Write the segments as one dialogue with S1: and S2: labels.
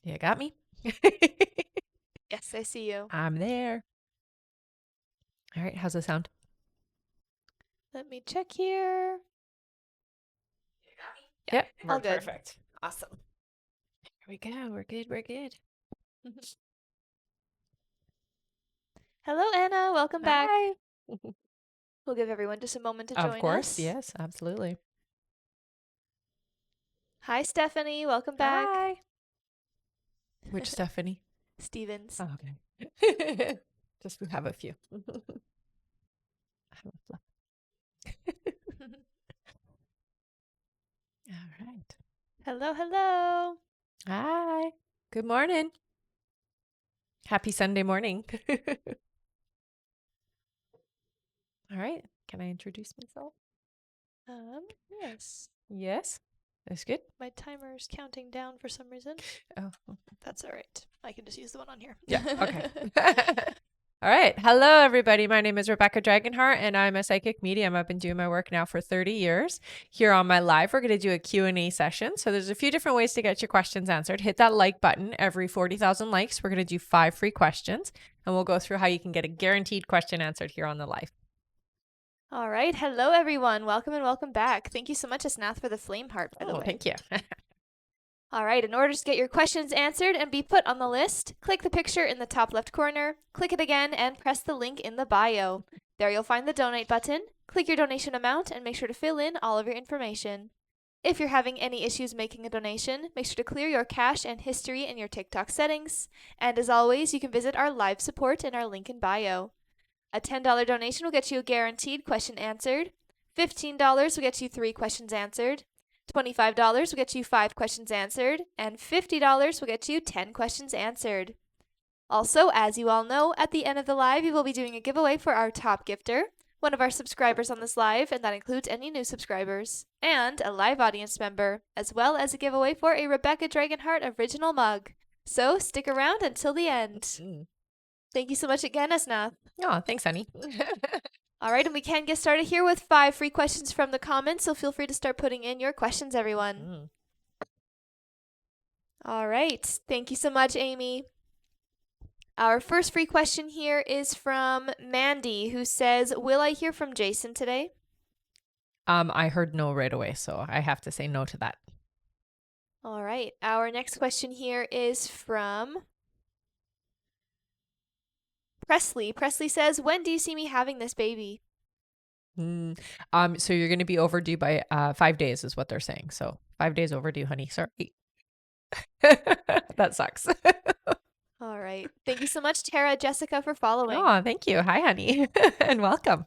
S1: You got me?
S2: Yes, I see you.
S1: I'm there. All right. How's the sound?
S2: Let me check here.
S1: Yep.
S2: all
S1: We're
S2: good.
S1: perfect. Awesome. Here we go. We're good. We're good.
S2: Hello, Anna. Welcome back.
S1: Hi.
S2: We'll give everyone just a moment to join us.
S1: Of course. Yes, absolutely.
S2: Hi, Stephanie. Welcome back.
S1: Hi. Which Stephanie?
S2: Stevens.
S1: Oh, okay. Just we have a few. All right.
S2: Hello, hello.
S1: Hi. Good morning. Happy Sunday morning. All right. Can I introduce myself?
S2: Yes.
S1: Yes. That's good.
S2: My timer's counting down for some reason.
S1: Oh.
S2: That's all right. I can just use the one on here.
S1: Yeah. Okay. All right. Hello, everybody. My name is Rebecca Dragonheart, and I'm a psychic medium. I've been doing my work now for 30 years. Here on my live, we're going to do a Q&A session. So there's a few different ways to get your questions answered. Hit that like button. Every 40,000 likes, we're going to do 5 free questions, and we'll go through how you can get a guaranteed question answered here on the live.
S2: All right. Hello, everyone. Welcome and welcome back. Thank you so much, Asnath, for the flame heart, by the way.
S1: Thank you.
S2: All right, in order to get your questions answered and be put on the list, click the picture in the top left corner, click it again, and press the link in the bio. There you'll find the donate button. Click your donation amount and make sure to fill in all of your information. If you're having any issues making a donation, make sure to clear your cache and history in your TikTok settings. And as always, you can visit our live support in our link in bio. A $10 donation will get you a guaranteed question answered. $15 will get you 3 questions answered. $25 will get you 5 questions answered, and $50 will get you 10 questions answered. Also, as you all know, at the end of the live, we will be doing a giveaway for our top gifter, one of our subscribers on this live, and that includes any new subscribers, and a live audience member, as well as a giveaway for a Rebecca Dragonheart original mug. So stick around until the end. Thank you so much again, Asnath.
S1: Oh, thanks, honey.
S2: All right, and we can get started here with 5 free questions from the comments, so feel free to start putting in your questions, everyone. All right, thank you so much, Amy. Our first free question here is from Mandy, who says, will I hear from Jason today?
S1: I heard no right away, so I have to say no to that.
S2: All right, our next question here is from Presley. Presley says, when do you see me having this baby?
S1: So you're going to be overdue by 5 days is what they're saying. So 5 days overdue, honey. Sorry. That sucks.
S2: All right. Thank you so much, Tara Jessica, for following.
S1: Oh, thank you. Hi, honey. And welcome.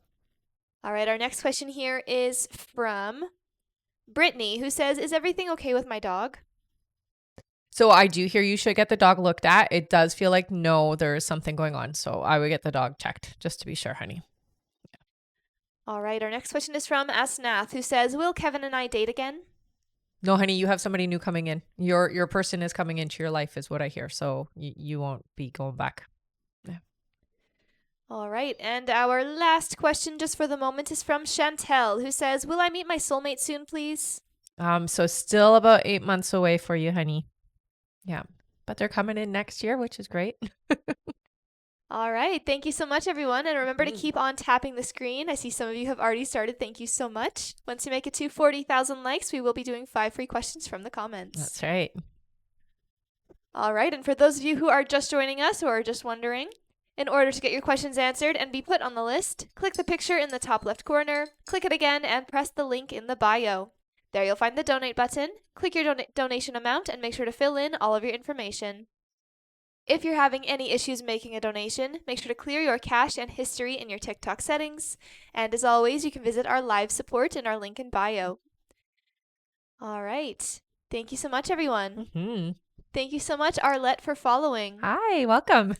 S2: All right, our next question here is from Brittany, who says, is everything okay with my dog?
S1: So I do hear you should get the dog looked at. It does feel like, no, there is something going on. So I would get the dog checked just to be sure, honey.
S2: All right, our next question is from Asnath, who says, will Kevin and I date again?
S1: No, honey, you have somebody new coming in. Your person is coming into your life is what I hear. So you won't be going back. Yeah.
S2: All right, and our last question just for the moment is from Chantel, who says, will I meet my soulmate soon, please?
S1: So still about 8 months away for you, honey. Yeah, but they're coming in next year, which is great.
S2: All right, thank you so much, everyone. And remember to keep on tapping the screen. I see some of you have already started. Thank you so much. Once you make it to 40,000 likes, we will be doing 5 free questions from the comments.
S1: That's right.
S2: All right, and for those of you who are just joining us or are just wondering, in order to get your questions answered and be put on the list, click the picture in the top left corner, click it again, and press the link in the bio. There you'll find the donate button. Click your donation amount and make sure to fill in all of your information. If you're having any issues making a donation, make sure to clear your cache and history in your TikTok settings. And as always, you can visit our live support in our link in bio. All right. Thank you so much, everyone. Thank you so much, Arlette, for following.
S1: Hi, welcome.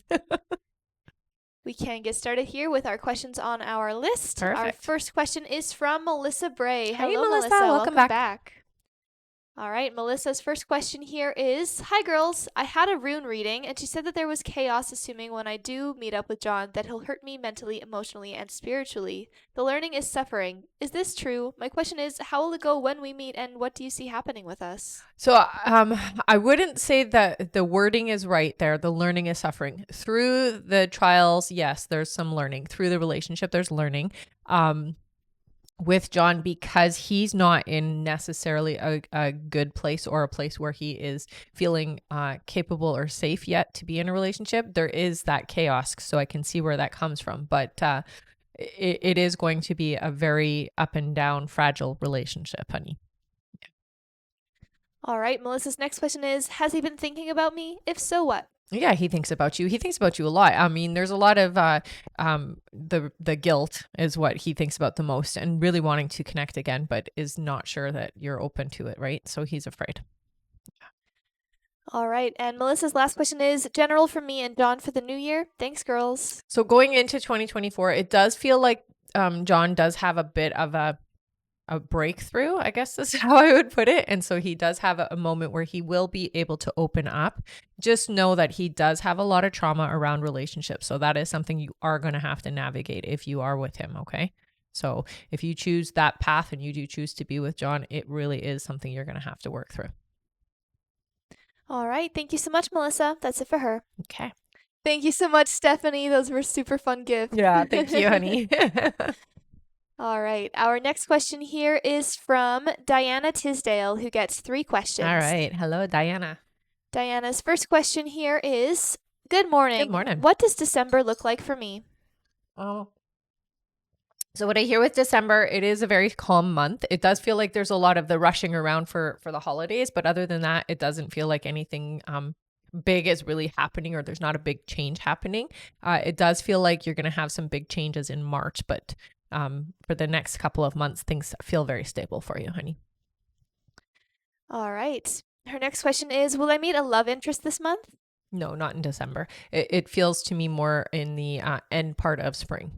S2: We can get started here with our questions on our list.
S1: Perfect.
S2: Our first question is from Melissa Bray.
S1: Hey,
S2: Hello,
S1: Melissa.
S2: Melissa.
S1: Welcome back.
S2: All right, Melissa's first question here is, Hi girls, I had a rune reading and she said that there was chaos, assuming when I do meet up with John that he'll hurt me mentally, emotionally, and spiritually. The learning is suffering. Is this true? My question is, how will it go when we meet and what do you see happening with us?
S1: So I wouldn't say that the wording is right there. The learning is suffering. Through the trials, yes, there's some learning. Through the relationship, there's learning. With John, because he's not in necessarily a good place or a place where he is feeling capable or safe yet to be in a relationship, there is that chaos. So I can see where that comes from. But it is going to be a very up and down, fragile relationship, honey.
S2: All right, Melissa's next question is, has he been thinking about me? If so, what?
S1: Yeah, he thinks about you. He thinks about you a lot. I mean, there's a lot of the guilt is what he thinks about the most, and really wanting to connect again, but is not sure that you're open to it, right? So he's afraid.
S2: All right, and Melissa's last question is, general from me and John for the new year. Thanks, girls.
S1: So going into 2024, it does feel like John does have a bit of a breakthrough, I guess is how I would put it. And so he does have a moment where he will be able to open up. Just know that he does have a lot of trauma around relationships. So that is something you are going to have to navigate if you are with him. Okay. So if you choose that path and you do choose to be with John, it really is something you're going to have to work through.
S2: All right, thank you so much, Melissa. That's it for her.
S1: Okay.
S2: Thank you so much, Stephanie. Those were super fun gifts.
S1: Yeah. Thank you, honey.
S2: All right. Our next question here is from Diana Tisdale, who gets 3 questions.
S1: All right. Hello, Diana.
S2: Diana's first question here is, Good morning.
S1: Good morning.
S2: What does December look like for me?
S1: Oh. So what I hear with December, it is a very calm month. It does feel like there's a lot of the rushing around for the holidays, but other than that, it doesn't feel like anything big is really happening, or there's not a big change happening. It does feel like you're going to have some big changes in March, but for the next couple of months, things feel very stable for you, honey.
S2: All right. Her next question is, will I meet a love interest this month?
S1: No, not in December. It feels to me more in the end part of spring.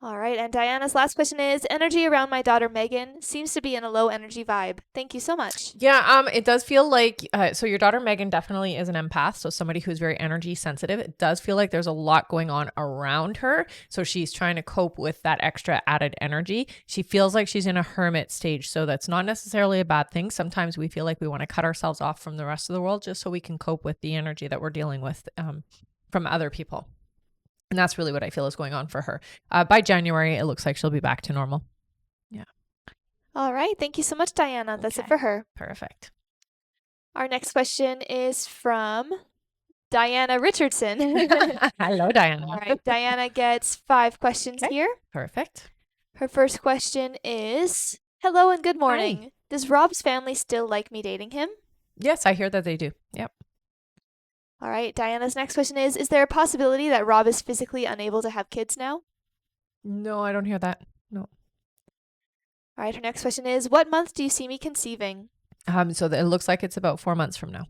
S2: All right. And Diana's last question is, energy around my daughter Megan seems to be in a low energy vibe. Thank you so much.
S1: Yeah, it does feel like, so your daughter Megan definitely is an empath, so somebody who's very energy sensitive. It does feel like there's a lot going on around her, so she's trying to cope with that extra added energy. She feels like she's in a hermit stage, so that's not necessarily a bad thing. Sometimes we feel like we want to cut ourselves off from the rest of the world just so we can cope with the energy that we're dealing with from other people. And that's really what I feel is going on for her. By January, it looks like she'll be back to normal. Yeah.
S2: All right. Thank you so much, Diana. That's it for her.
S1: Perfect.
S2: Our next question is from Diana Richardson.
S1: Hello, Diana.
S2: All right. Diana gets 5 questions here.
S1: Perfect.
S2: Her first question is, hello and good morning.
S1: Hi.
S2: Does Rob's family still like me dating him?
S1: Yes, I hear that they do. Yep.
S2: All right. Diana's next question is there a possibility that Rob is physically unable to have kids now?
S1: No, I don't hear that. No.
S2: All right. Her next question is, what month do you see me conceiving?
S1: So it looks like it's about 4 months from now.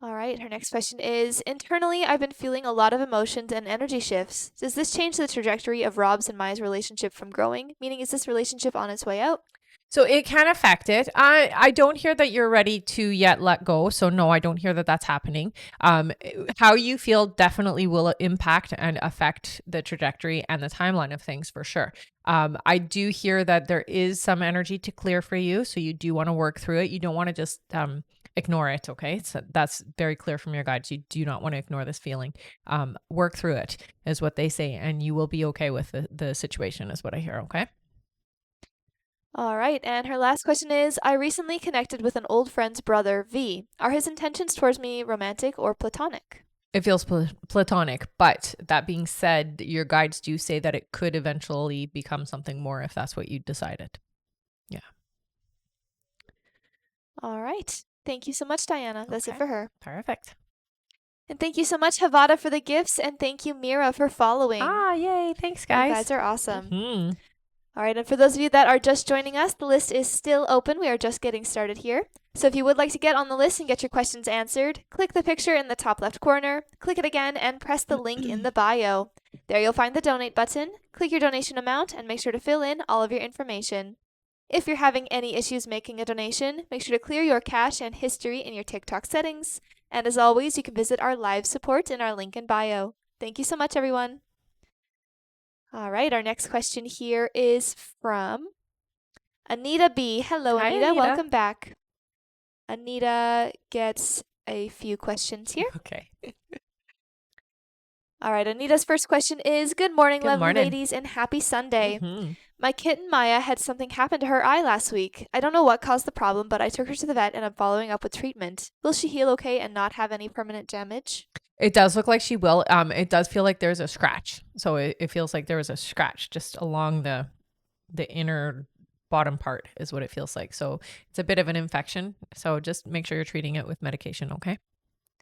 S2: All right. Her next question is, internally, I've been feeling a lot of emotions and energy shifts. Does this change the trajectory of Rob's and Maya's relationship from growing? Meaning, is this relationship on its way out?
S1: So it can affect it. I don't hear that you're ready to yet let go. So no, I don't hear that that's happening. How you feel definitely will impact and affect the trajectory and the timeline of things for sure. I do hear that there is some energy to clear for you. So you do want to work through it. You don't want to just ignore it. Okay. So that's very clear from your guides. You do not want to ignore this feeling. Work through it is what they say. And you will be okay with the situation is what I hear. Okay.
S2: All right, and her last question is, I recently connected with an old friend's brother, V. Are his intentions towards me romantic or platonic?
S1: It feels platonic, but that being said, your guides do say that it could eventually become something more if that's what you decided. Yeah.
S2: All right. Thank you so much, Diana. That's it for her.
S1: Perfect.
S2: And thank you so much, Havada, for the gifts, and thank you, Mira, for following.
S1: Yay. Thanks, guys.
S2: You guys are awesome.
S1: Mm-hmm.
S2: All right, and for those of you that are just joining us, the list is still open. We are just getting started here. So if you would like to get on the list and get your questions answered, click the picture in the top left corner, click it again, and press the link in the bio. There you'll find the donate button. Click your donation amount and make sure to fill in all of your information. If you're having any issues making a donation, make sure to clear your cache and history in your TikTok settings. And as always, you can visit our live support in our link in bio. Thank you so much, everyone. All right, our next question here is from Anita B. Hello,
S1: Hi,
S2: Anita.
S1: Anita.
S2: Welcome back. Anita gets a few questions here.
S1: Okay.
S2: All right, Anita's first question is Good morning,
S1: Good
S2: lovely
S1: morning.
S2: ladies, and happy Sunday.
S1: Mhm.
S2: My kitten Maya had something happen to her eye last week. I don't know what caused the problem, but I took her to the vet and I'm following up with treatment. Will she heal okay and not have any permanent damage?
S1: It does look like she will. It does feel like there's a scratch. So it feels like there was a scratch just along the inner bottom part is what it feels like. So it's a bit of an infection. So just make sure you're treating it with medication, okay?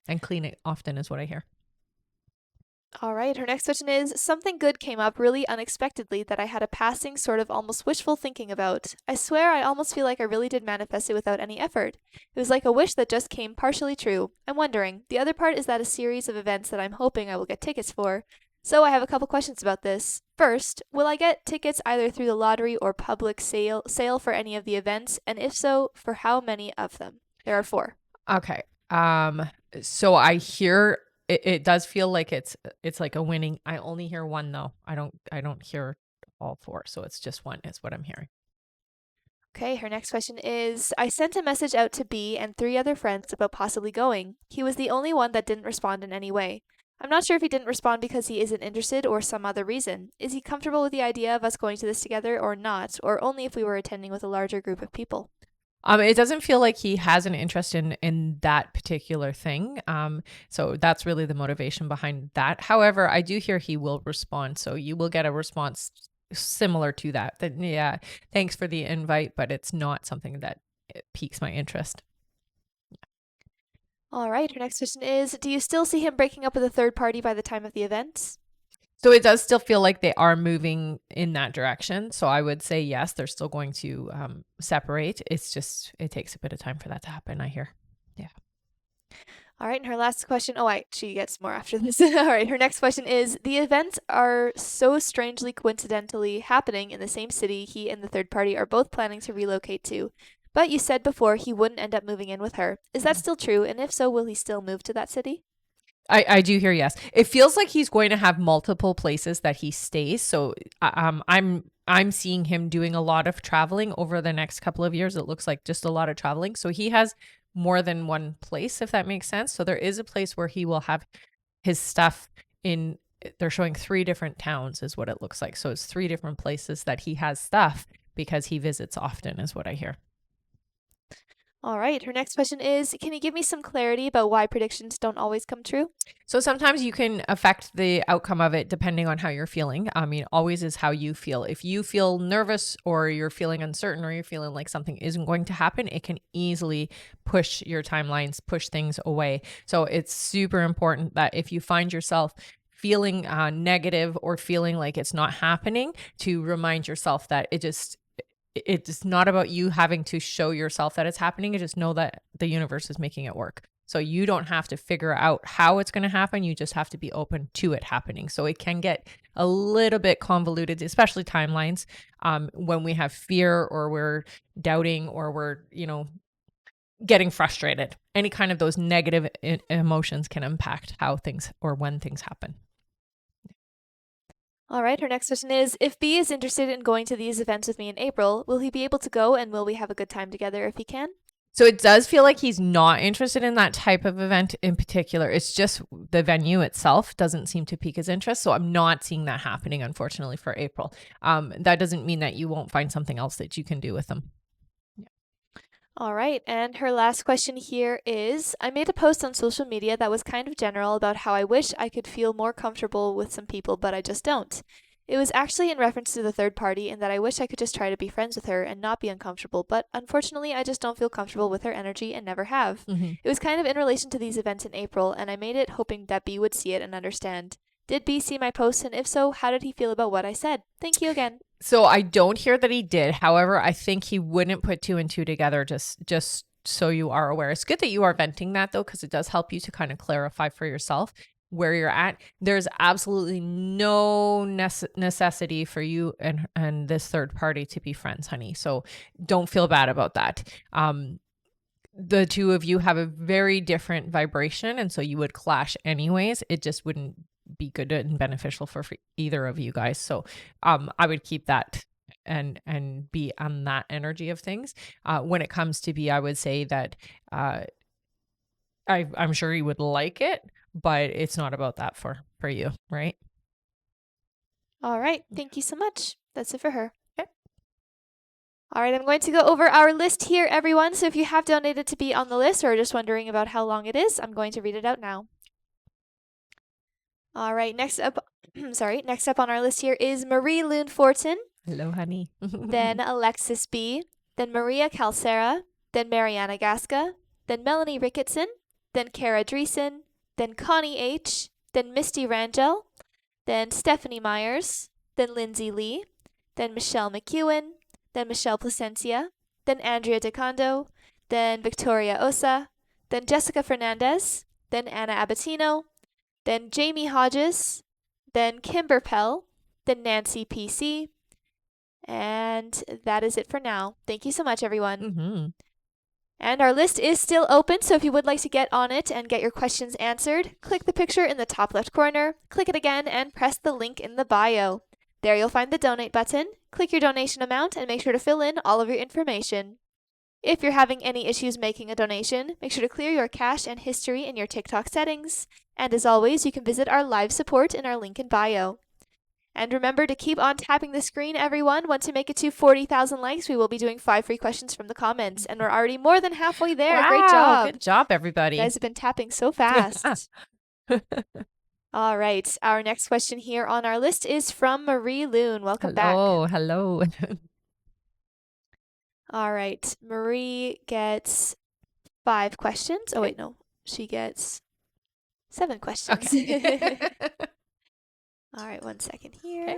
S1: And clean it often is what I hear.
S2: All right, her next question is Something good came up really unexpectedly that I had a passing, sort of almost wishful thinking about. I swear I almost feel like I really did manifest it without any effort. It was like a wish that just came partially true. I'm wondering, the other part is that a series of events that I'm hoping I will get tickets for. So I have a couple questions about this. First, will I get tickets either through the lottery or public sale for any of the events? And if so, for how many of them? There are 4.
S1: Okay. So I hear it does feel like it's like a winning. I only hear one though. I don't hear all 4. So it's just one is what I'm hearing.
S2: Okay, her next question is I sent a message out to B and 3 other friends about possibly going. He was the only one that didn't respond in any way. I'm not sure if he didn't respond because he isn't interested or some other reason. Is he comfortable with the idea of us going to this together or not, or only if we were attending with a larger group of people?
S1: It doesn't feel like he has an interest in that particular thing. So that's really the motivation behind that. However, I do hear he will respond. So you will get a response similar to that. That yeah, thanks for the invite, but it's not something that piques my interest.
S2: All right, her next question is Do you still see him breaking up with a third party by the time of the event?
S1: So it does still feel like they are moving in that direction. So I would say yes, they're still going to separate. It's just it takes a bit of time for that to happen. I hear. Yeah.
S2: All right, and her last question. Oh, wait, she gets more after this. All right, her next question is The events are so strangely coincidentally happening in the same city he and the third party are both planning to relocate to. But you said before he wouldn't end up moving in with her. Is that still true? And if so, will he still move to that city?
S1: I do hear yes. It feels like he's going to have multiple places that he stays. So I'm seeing him doing a lot of traveling over the next couple of years. It looks like just a lot of traveling. So he has more than one place, if that makes sense. So there is a place where he will have his stuff in. They're showing 3 different towns, is what it looks like. So it's 3 different places that he has stuff because he visits often, is what I hear.
S2: All right, her next question is Can you give me some clarity about why predictions don't always come true?
S1: So sometimes you can affect the outcome of it depending on how you're feeling. I mean, always is how you feel. If you feel nervous or you're feeling uncertain or you're feeling like something isn't going to happen, it can easily push your timelines, push things away. So it's super important that if you find yourself feeling negative or feeling like it's not happening, to remind yourself that it's not about you having to show yourself that it's happening. You just know that the universe is making it work. So you don't have to figure out how it's going to happen. You just have to be open to it happening. So it can get a little bit convoluted, especially timelines, when we have fear or we're doubting or we're, getting frustrated. Any kind of those negative emotions can impact how things or when things happen.
S2: All right, her next question is If B is interested in going to these events with me in April, will he be able to go and will we have a good time together if he can?
S1: So it does feel like he's not interested in that type of event in particular. It's just the venue itself doesn't seem to pique his interest. So I'm not seeing that happening, unfortunately, for April. That doesn't mean that you won't find something else that you can do with them.
S2: All right, and her last question here is I made a post on social media that was kind of general about how I wish I could feel more comfortable with some people, but I just don't. It was actually in reference to the third party and that I wish I could just try to be friends with her and not be uncomfortable, but unfortunately I just don't feel comfortable with her energy and never have.
S1: Mm-hmm.
S2: It was kind of in relation to these events in April, and I made it hoping that B would see it and understand. Did B see my post, and if so, how did he feel about what I said? Thank you again.
S1: So I don't hear that he did. However, I think he wouldn't put 2 and 2 together just so you are aware. It's good that you are venting that though, because it does help you to kind of clarify for yourself. where you're at, there's absolutely no necessity for you and this third party to be friends, honey. So don't feel bad about that. The two of you have a very different vibration, and so you would clash anyways. It just wouldn't be good and beneficial for either of you guys. So I would keep that and be on that energy of things. When it comes to B, I would say that I'm sure you would like it, but it's not about that for you, right?
S2: All right. Thank you so much. That's it for her.
S1: Okay.
S2: All right, I'm going to go over our list here, everyone. So if you have donated to be on the list or are just wondering about how long it is, I'm going to read it out now. All right, next up, next up on our list here is Marie Lune Fortin,
S1: Hello, honey.
S2: then Alexis B, then Maria Calcera, then Mariana Gasca, then Melanie Ricketson, then Kara Dreesen, then Connie H, then Misty Rangel, then Stephanie Myers, then Lindsay Lee, then Michelle McEwen, then Michelle Placencia, then Andrea DeCondo, then Victoria Osa, then Jessica Fernandez, then Anna Abatino, then Jamie Hodges, then Kimber Pell, then Nancy PC, and that is it for now. Thank you so much, everyone.
S1: Mm-hmm.
S2: And our list is still open, so if you would like to get on it and get your questions answered, click the picture in the top left corner, click it again, and press the link in the bio. There you'll find the donate button. Click your donation amount and make sure to fill in all of your information. If you're having any issues making a donation, make sure to clear your cache and history in your TikTok settings. And as always, you can visit our live support in our link in bio. And remember to keep on tapping the screen, everyone. Once we make it to 40,000 likes, we will be doing 5 free questions from the comments. And we're already more than halfway there.
S1: Wow,
S2: great job.
S1: Good job, everybody.
S2: You guys have been tapping so fast. All right. Our next question here on our list is from Marie Lune. Welcome back.
S1: Hello.
S2: All right. Marie gets 5 questions. Oh, wait, no. She gets 7 questions.
S1: Okay.
S2: All right, 1 second here.
S1: Okay.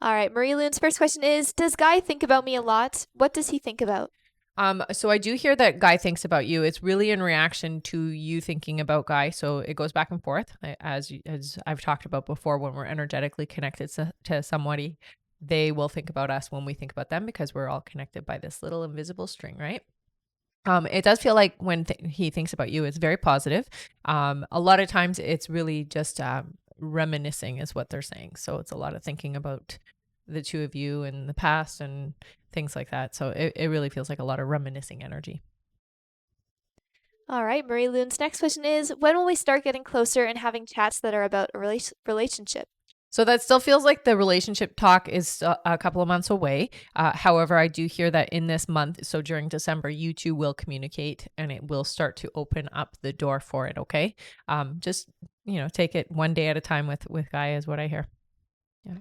S2: All right, Marie Lune's first question is, does Guy think about me a lot? What does he think about?
S1: So I do hear that Guy thinks about you. It's really in reaction to you thinking about Guy. So it goes back and forth, as I've talked about before. When we're energetically connected to somebody, they will think about us when we think about them, because we're all connected by this little invisible string, right? It does feel like when he thinks about you, it's very positive. A lot of times it's really just reminiscing is what they're saying. So it's a lot of thinking about the two of you in the past and things like that. So it really feels like a lot of reminiscing energy.
S2: All right, Marie Lune's next question is, when will we start getting closer and having chats that are about a relationship?
S1: So that still feels like the relationship talk is a couple of months away. However, I do hear that in this month, so during December, you two will communicate and it will start to open up the door for it. Okay. Just, take it one day at a time with Guy is what I hear. Yeah.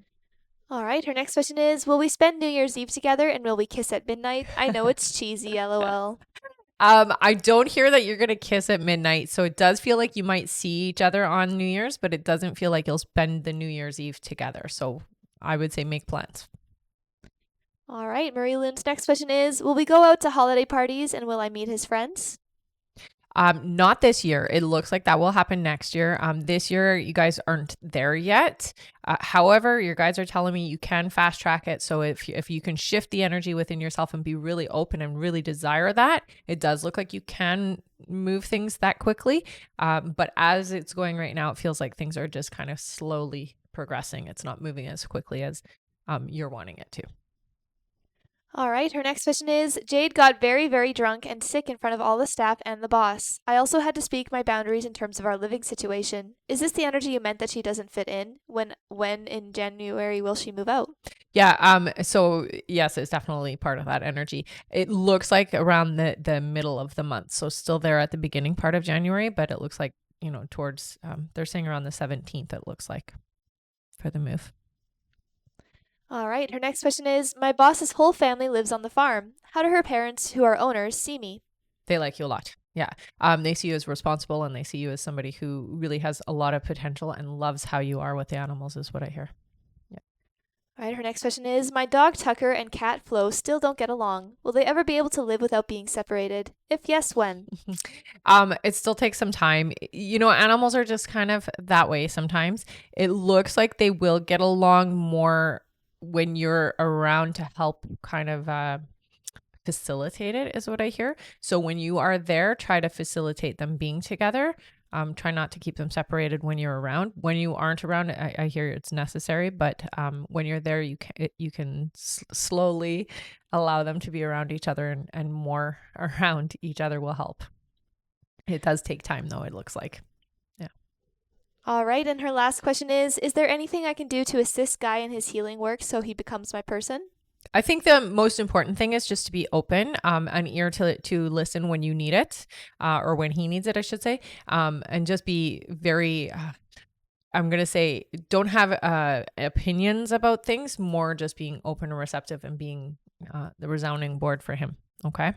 S2: All right. Her next question is, will we spend New Year's Eve together and will we kiss at midnight? I know it's cheesy, LOL.
S1: I don't hear that you're going to kiss at midnight. So it does feel like you might see each other on New Year's, but it doesn't feel like you'll spend the New Year's Eve together. So I would say make plans.
S2: All right. Marie Lune's next question is, will we go out to holiday parties and will I meet his friends?
S1: Not this year. It looks like that will happen next year. This year, you guys aren't there yet. However, your guides are telling me you can fast track it. So if you can shift the energy within yourself and be really open and really desire that, it does look like you can move things that quickly. But as it's going right now, it feels like things are just kind of slowly progressing. It's not moving as quickly as you're wanting it to.
S2: All right, her next question is, Jade got very, very drunk and sick in front of all the staff and the boss. I also had to speak my boundaries in terms of our living situation. Is this the energy you meant that she doesn't fit in? When in January will she move out?
S1: Yeah, so yes, it's definitely part of that energy. It looks like around the middle of the month. So still there at the beginning part of January, but it looks like, towards, they're saying around the 17th, it looks like, for the move.
S2: All right, her next question is, my boss's whole family lives on the farm. How do her parents, who are owners, see me?
S1: They like you a lot. Yeah. They see you as responsible and they see you as somebody who really has a lot of potential and loves how you are with the animals is what I hear. Yeah.
S2: All right, her next question is, my dog Tucker and cat Flo still don't get along. Will they ever be able to live without being separated? If yes, when?
S1: It still takes some time. You know, animals are just kind of that way sometimes. It looks like they will get along more when you're around to help kind of facilitate it, is what I hear. So when you are there, try to facilitate them being together. Try not to keep them separated when you're around. When you aren't around, I hear it's necessary, but when you're there, you can slowly allow them to be around each other, and more around each other will help. It does take time, though, it looks like. Yeah.
S2: All right, and her last question is there anything I can do to assist Guy in his healing work so he becomes my person?
S1: I think the most important thing is just to be open, an ear to listen when you need it, or when he needs it, I should say, and just be very, I'm going to say, don't have opinions about things, more just being open and receptive and being the resounding board for him. Okay.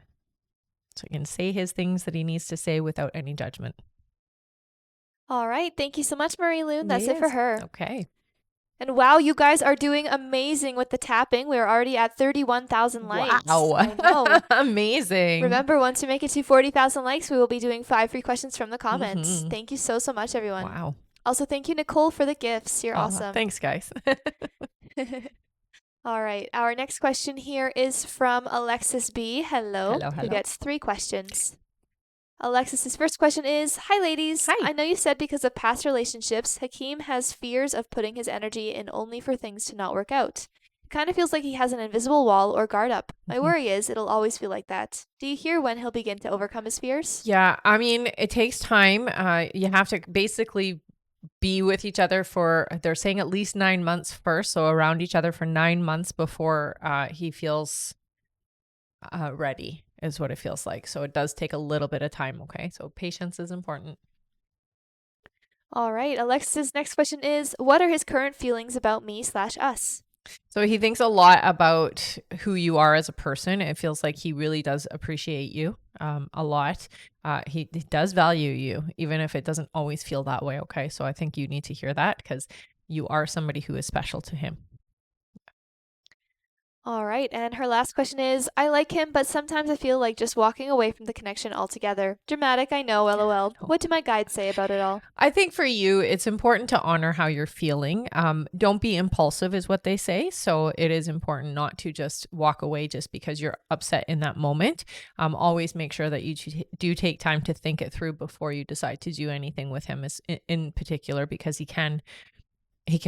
S1: So he can say his things that he needs to say without any judgment.
S2: All right, thank you so much, Marie Loon. That's it for her.
S1: Okay.
S2: And wow, you guys are doing amazing with the tapping. We're already at 31,000 likes.
S1: Wow.
S2: I know.
S1: Amazing.
S2: Remember, once we make it to 40,000 likes, we will be doing 5 free questions from the comments.
S1: Mhm.
S2: Thank you so much, everyone.
S1: Wow.
S2: Also, thank you, Nicole, for the gifts. You're awesome.
S1: Thanks, guys.
S2: All right. Our next question here is from Alexis B. Hello.
S1: Hello.
S2: Who gets 3 questions. Alexis's first question is, hi, ladies.
S1: Hi.
S2: I know you said because of past relationships, Hakeem has fears of putting his energy in only for things to not work out. It kind of feels like he has an invisible wall or guard up. My worry is it'll always feel like that. Do you hear when he'll begin to overcome his fears?
S1: Yeah, I mean, it takes time. You have to basically be with each other for, they're saying, at least 9 months first. So around each other for 9 months before he feels ready, is what it feels like. So it does take a little bit of time. Okay. So patience is important.
S2: All right. Alexis's next question is, what are his current feelings about me/us?
S1: So he thinks a lot about who you are as a person. It feels like he really does appreciate you a lot. He does value you, even if it doesn't always feel that way. Okay. So I think you need to hear that, because you are somebody who is special to him.
S2: All right. And her last question is, I like him, but sometimes I feel like just walking away from the connection altogether. Dramatic, I know, lol. What do my guides say about it all?
S1: I think for you, it's important to honor how you're feeling. Don't be impulsive, is what they say. So it is important not to just walk away just because you're upset in that moment. Always make sure that you do take time to think it through before you decide to do anything with him, in particular, because he can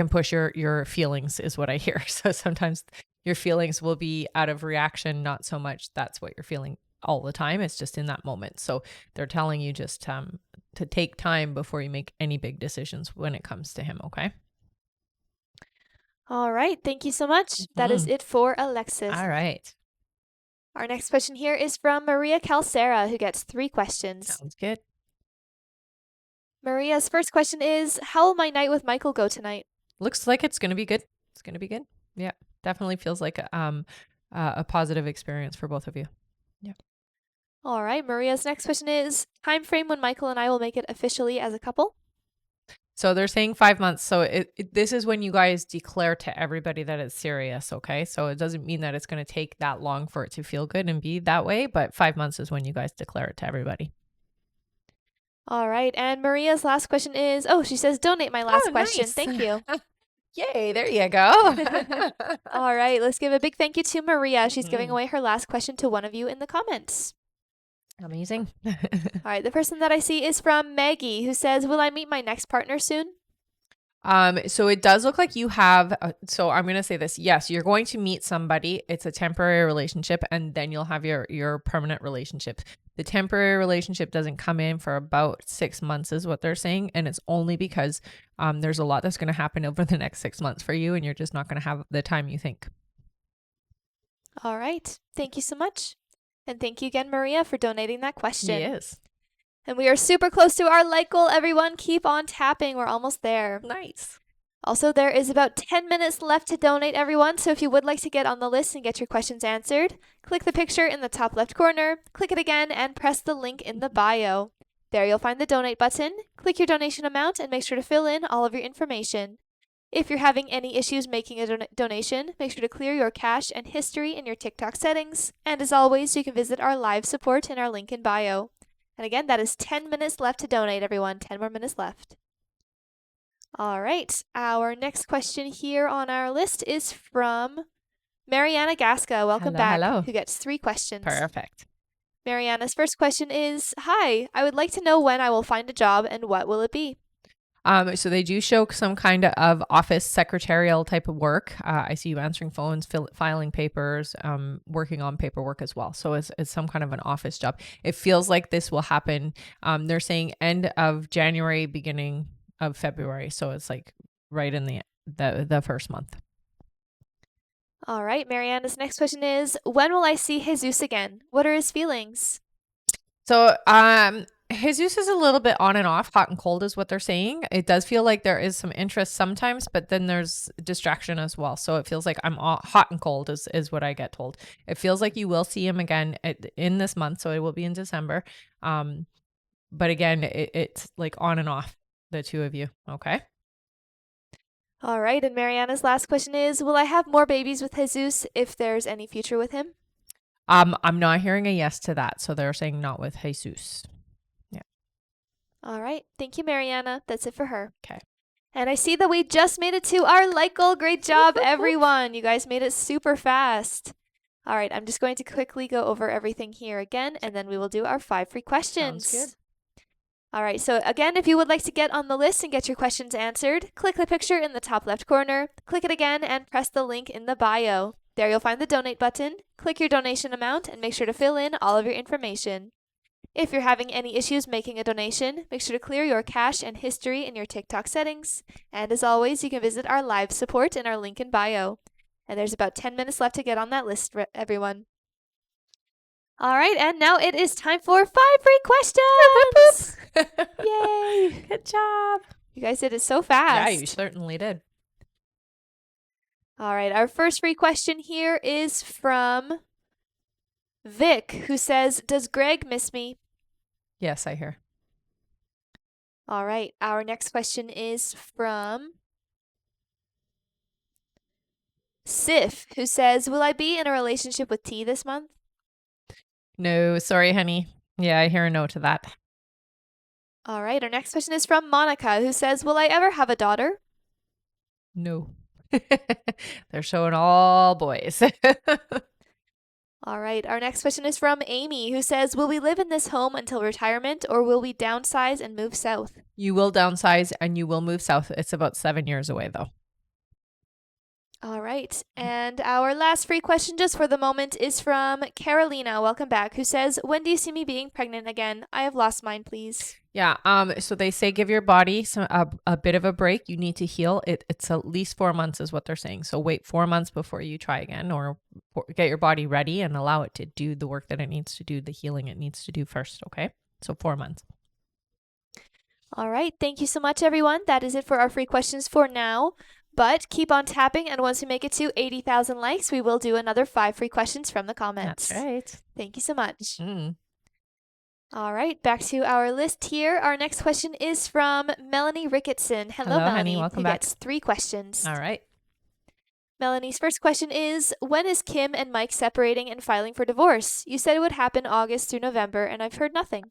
S1: push your feelings, is what I hear. So sometimes your feelings will be out of reaction, not so much that's what you're feeling all the time. It's just in that moment. So they're telling you just to take time before you make any big decisions when it comes to him. Okay.
S2: All right. Thank you so much. That is it for Alexis.
S1: All right.
S2: Our next question here is from Maria Calcera, who gets 3 questions.
S1: Sounds good.
S2: Maria's first question is, how will my night with Michael go tonight?
S1: Looks like it's going to be good. It's going to be good. Yeah. Definitely feels like a positive experience for both of you. Yeah.
S2: All right. Maria's next question is, time frame when Michael and I will make it officially as a couple?
S1: So they're saying 5 months. So this is when you guys declare to everybody that it's serious. Okay. So it doesn't mean that it's going to take that long for it to feel good and be that way, but 5 months is when you guys declare it to everybody.
S2: All right. And Maria's last question is, she says, donate my last question.
S1: Nice.
S2: Thank you.
S1: Yay. There you go.
S2: All right. Let's give a big thank you to Maria. She's giving away her last question to one of you in the comments.
S1: Amazing.
S2: All right. The person that I see is from Maggie, who says, will I meet my next partner soon?
S1: So it does look like you have, so I'm going to say this. Yes, you're going to meet somebody. It's a temporary relationship, and then you'll have your permanent relationship. The temporary relationship doesn't come in for about 6 months, is what they're saying. And it's only because there's a lot that's going to happen over the next 6 months for you, and you're just not going to have the time you think.
S2: All right. Thank you so much. And thank you again, Maria, for donating that question.
S1: Yes.
S2: And we are super close to our like goal, everyone. Keep on tapping. We're almost there.
S1: Nice.
S2: Also, there is about 10 minutes left to donate, everyone. So if you would like to get on the list and get your questions answered, click the picture in the top left corner, click it again, and press the link in the bio. There you'll find the donate button. Click your donation amount and make sure to fill in all of your information. If you're having any issues making a donation, make sure to clear your cache and history in your TikTok settings. And as always, you can visit our live support in our link in bio. And again, that is 10 minutes left to donate, everyone. 10 more minutes left. All right. Our next question here on our list is from Mariana Gasca. Welcome back.
S1: Hello.
S2: Who gets 3 questions.
S1: Perfect.
S2: Mariana's first question is, hi, I would like to know when I will find a job and what will it be?
S1: So they do show some kind of office secretarial type of work. I see you answering phones, filing papers, working on paperwork as well. So it's some kind of an office job. It feels like this will happen. They're saying end of January, beginning of February. So it's like right in the first month.
S2: All right, Mariana's next question is, when will I see Jesus again? What are his feelings?
S1: So, Jesus is a little bit on and off, hot and cold is what they're saying. It does feel like there is some interest sometimes, but then there's distraction as well. So it feels like I'm hot and cold is what I get told. It feels like you will see him again in this month, so it will be in December. But again, it's like on and off, the two of you. Okay.
S2: All right, and Mariana's last question is, will I have more babies with Jesus if there's any future with him?
S1: I'm not hearing a yes to that, so they're saying not with Jesus. Yeah.
S2: All right, thank you, Mariana. That's it for her.
S1: Okay.
S2: And I see that we just made it to our like goal. Great job, everyone. You guys made it super fast. All right, I'm just going to quickly go over everything here again, and then we will do our 5 free questions.
S1: Sounds good.
S2: All right, so again, if you would like to get on the list and get your questions answered, click the picture in the top left corner, click it again, and press the link in the bio. There you'll find the donate button. Click your donation amount and make sure to fill in all of your information. If you're having any issues making a donation, make sure to clear your cache and history in your TikTok settings. And as always, you can visit our live support in our link in bio. And there's about 10 minutes left to get on that list, everyone. All right, and now it is time for 5 free questions. Yay!
S1: Good job.
S2: You guys did it so fast.
S1: Yeah, you certainly did.
S2: All right, our first free question here is from Vic, who says, does Greg miss me?
S1: Yes, I hear.
S2: All right, our next question is from Sif, who says, will I be in a relationship with T this month?
S1: No, sorry, honey. Yeah, I hear a no to that.
S2: All right, our next question is from Monica, who says, will I ever have a daughter?
S1: No. They're showing all boys.
S2: All right, our next question is from Amy, who says, will we live in this home until retirement, or will we downsize and move south?
S1: You will downsize and you will move south. It's about 7 years away, though.
S2: All right, and our last free question just for the moment is from Carolina, welcome back, who says, when do you see me being pregnant again? I have lost mine, please.
S1: Yeah. So they say give your body a bit of a break. You need to heal. It's at least 4 months is what they're saying. So wait 4 months before you try again, or get your body ready and allow it to do the work that it needs to do, the healing it needs to do first. Okay. So 4 months.
S2: All right, thank you so much, everyone. That is it for our free questions for now. But keep on tapping, and once we make it to 80,000 likes, we will do another 5 free questions from the comments.
S1: That's right.
S2: Thank you so much.
S1: Mm.
S2: All right, back to our list here. Our next question is from Melanie Ricketson. Hello,
S1: Hello,
S2: Melanie.
S1: honey. Welcome
S2: who
S1: back.
S2: gets 3 questions.
S1: All right.
S2: Melanie's first question is, when is Kim and Mike separating and filing for divorce? You said it would happen August through November, and I've heard nothing.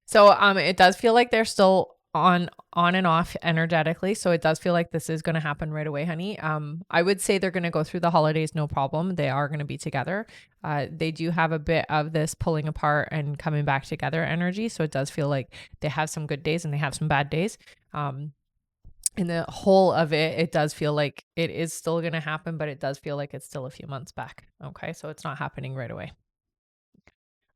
S1: So it does feel like they're still on and off energetically. So it does feel like this is going to happen right away, honey. I would say they're going to go through the holidays, no problem. They are going to be together. They do have a bit of this pulling apart and coming back together energy. So it does feel like they have some good days and they have some bad days. In the whole of it, it does feel like it is still going to happen, but it does feel like it's still a few months back. Okay. So it's not happening right away.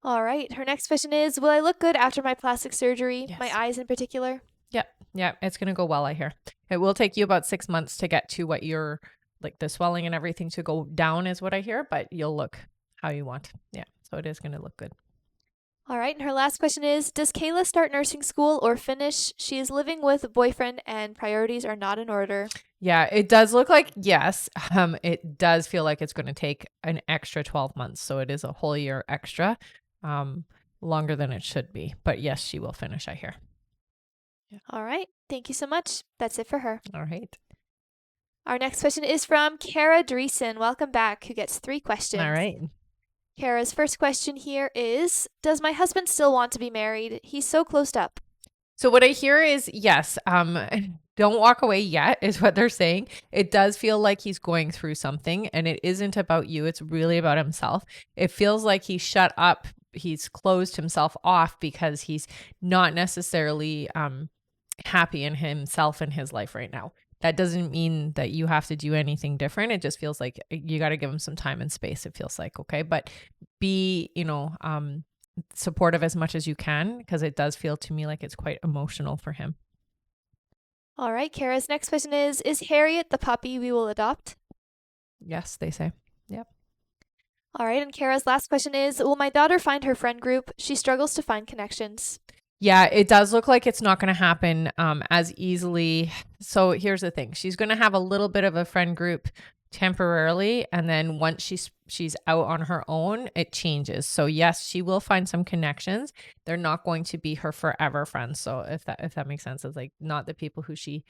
S2: All right. Her next question is, will I look good after my plastic surgery?
S1: Yes.
S2: My eyes in particular?
S1: Yeah, it's going to go well, I hear. It will take you about 6 months to get to what you're, like the swelling and everything to go down is what I hear, but you'll look how you want. Yeah, so it is going to look good.
S2: All right. And her last question is, does Kayla start nursing school or finish? She is living with a boyfriend and priorities are not in order.
S1: Yeah, it does look like yes. It does feel like it's going to take an extra 12 months. So it is a whole year extra, longer than it should be. But yes, she will finish, I hear.
S2: All right. Thank you so much. That's it for her.
S1: All right.
S2: Our next question is from Kara Dreesen. Welcome back, who gets 3 questions.
S1: All right.
S2: Kara's first question here is, does my husband still want to be married? He's so closed up.
S1: So what I hear is yes, don't walk away yet is what they're saying. It does feel like he's going through something and it isn't about you. It's really about himself. It feels like he's shut up. He's closed himself off because he's not necessarily happy in himself and his life right now. That doesn't mean that you have to do anything different. It just feels like you got to give him some time and space. It feels like, okay, but be, supportive as much as you can because it does feel to me like it's quite emotional for him.
S2: All right, Kara's next question is Harriet the puppy we will adopt?
S1: Yes, they say. Yep.
S2: All right, and Kara's last question is, will my daughter find her friend group? She struggles to find connections.
S1: Yeah, it does look like it's not going to happen as easily. So here's the thing. She's going to have a little bit of a friend group temporarily, and then once she's out on her own, it changes. So yes, she will find some connections. They're not going to be her forever friends. So if that makes sense, it's like not the people who she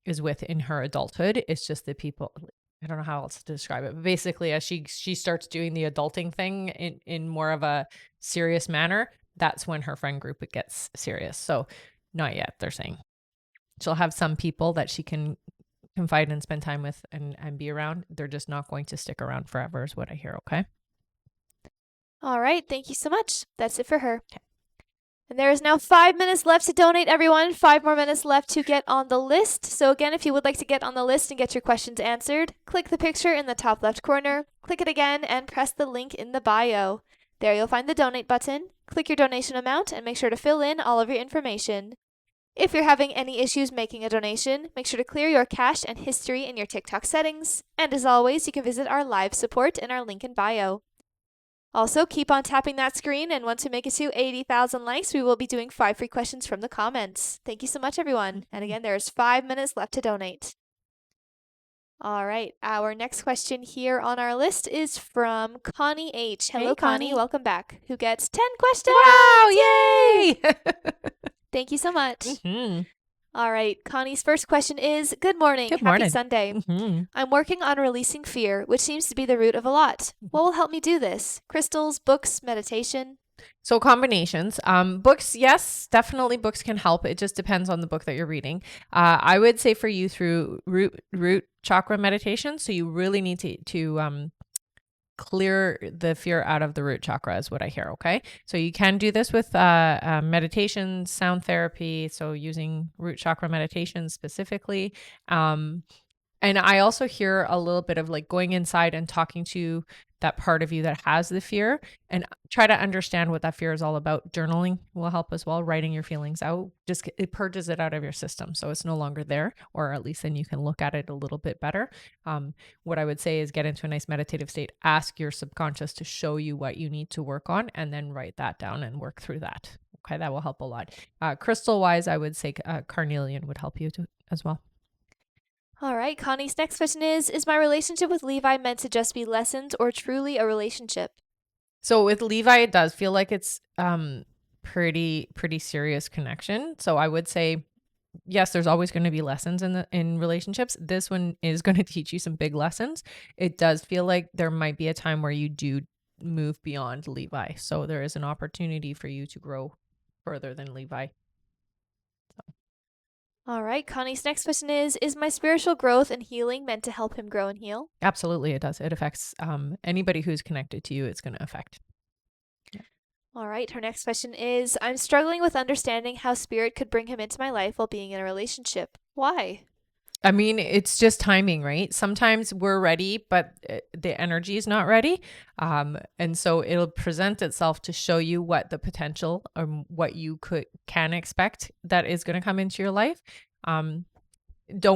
S1: is with in her adulthood. It's just the people. I don't know how else to describe it. But basically, as she starts doing the adulting thing in more of a serious manner, that's when her friend group it gets serious. So not yet, they're saying. She'll have some people that she can confide and spend time with and be around. They're just not going to stick around forever is what I hear, okay?
S2: All right, thank you so much. That's it for her. And there is now 5 minutes left to donate, everyone. 5 more minutes left to get on the list. So again, if you would like to get on the list and get your questions answered, click the picture in the top left corner, click it again, and press the link in the bio. There you'll find the donate button. Click your donation amount and make sure to fill in all of your information. If you're having any issues making a donation, make sure to clear your cache and history in your TikTok settings. And as always, you can visit our live support in our link in bio. Also, keep on tapping that screen, and once we make it to 80,000 likes, we will be doing 5 free questions from the comments. Thank you so much, everyone. And again, there's 5 minutes left to donate. All right, our next question here on our list is from Connie H. Hello,
S1: Hey,
S2: Connie.
S1: Connie.
S2: Welcome back. Who gets 10 questions?
S1: Wow, yay!
S2: Thank you so much.
S1: Mm-hmm.
S2: All right, Connie's first question is, good morning.
S1: Good
S2: Happy
S1: morning.
S2: Sunday.
S1: Mm-hmm.
S2: I'm working on releasing fear, which seems to be the root of a lot. What will help me do this? Crystals, books, meditation?
S1: So combinations. Books, yes, definitely books can help. It just depends on the book that you're reading. I would say for you through root chakra meditation. So you really need to clear the fear out of the root chakra is what I hear. Okay. So you can do this with meditation, sound therapy. So using root chakra meditation specifically. And I also hear a little bit of like going inside and talking to that part of you that has the fear and try to understand what that fear is all about. Journaling will help as well. Writing your feelings out, it purges it out of your system. So it's no longer there, or at least then you can look at it a little bit better. What I would say is get into a nice meditative state, ask your subconscious to show you what you need to work on, and then write that down and work through that. Okay. That will help a lot. Crystal wise, I would say carnelian would help you as well.
S2: All right, Connie's next question is my relationship with Levi meant to just be lessons or truly a relationship?
S1: So with Levi, it does feel like it's pretty serious connection. So I would say, yes, there's always going to be lessons in relationships. This one is going to teach you some big lessons. It does feel like there might be a time where you do move beyond Levi. So there is an opportunity for you to grow further than Levi.
S2: All right, Connie's next question is my spiritual growth and healing meant to help him grow and heal?
S1: Absolutely, it does. It affects anybody who's connected to you. It's going to affect.
S2: All right, her next question is I'm struggling with understanding how spirit could bring him into my life while being in a relationship. Why?
S1: I mean, it's just timing, right? Sometimes we're ready, but the energy is not ready. And so it'll present itself to show you what the potential or what you can expect that is going to come into your life. Don't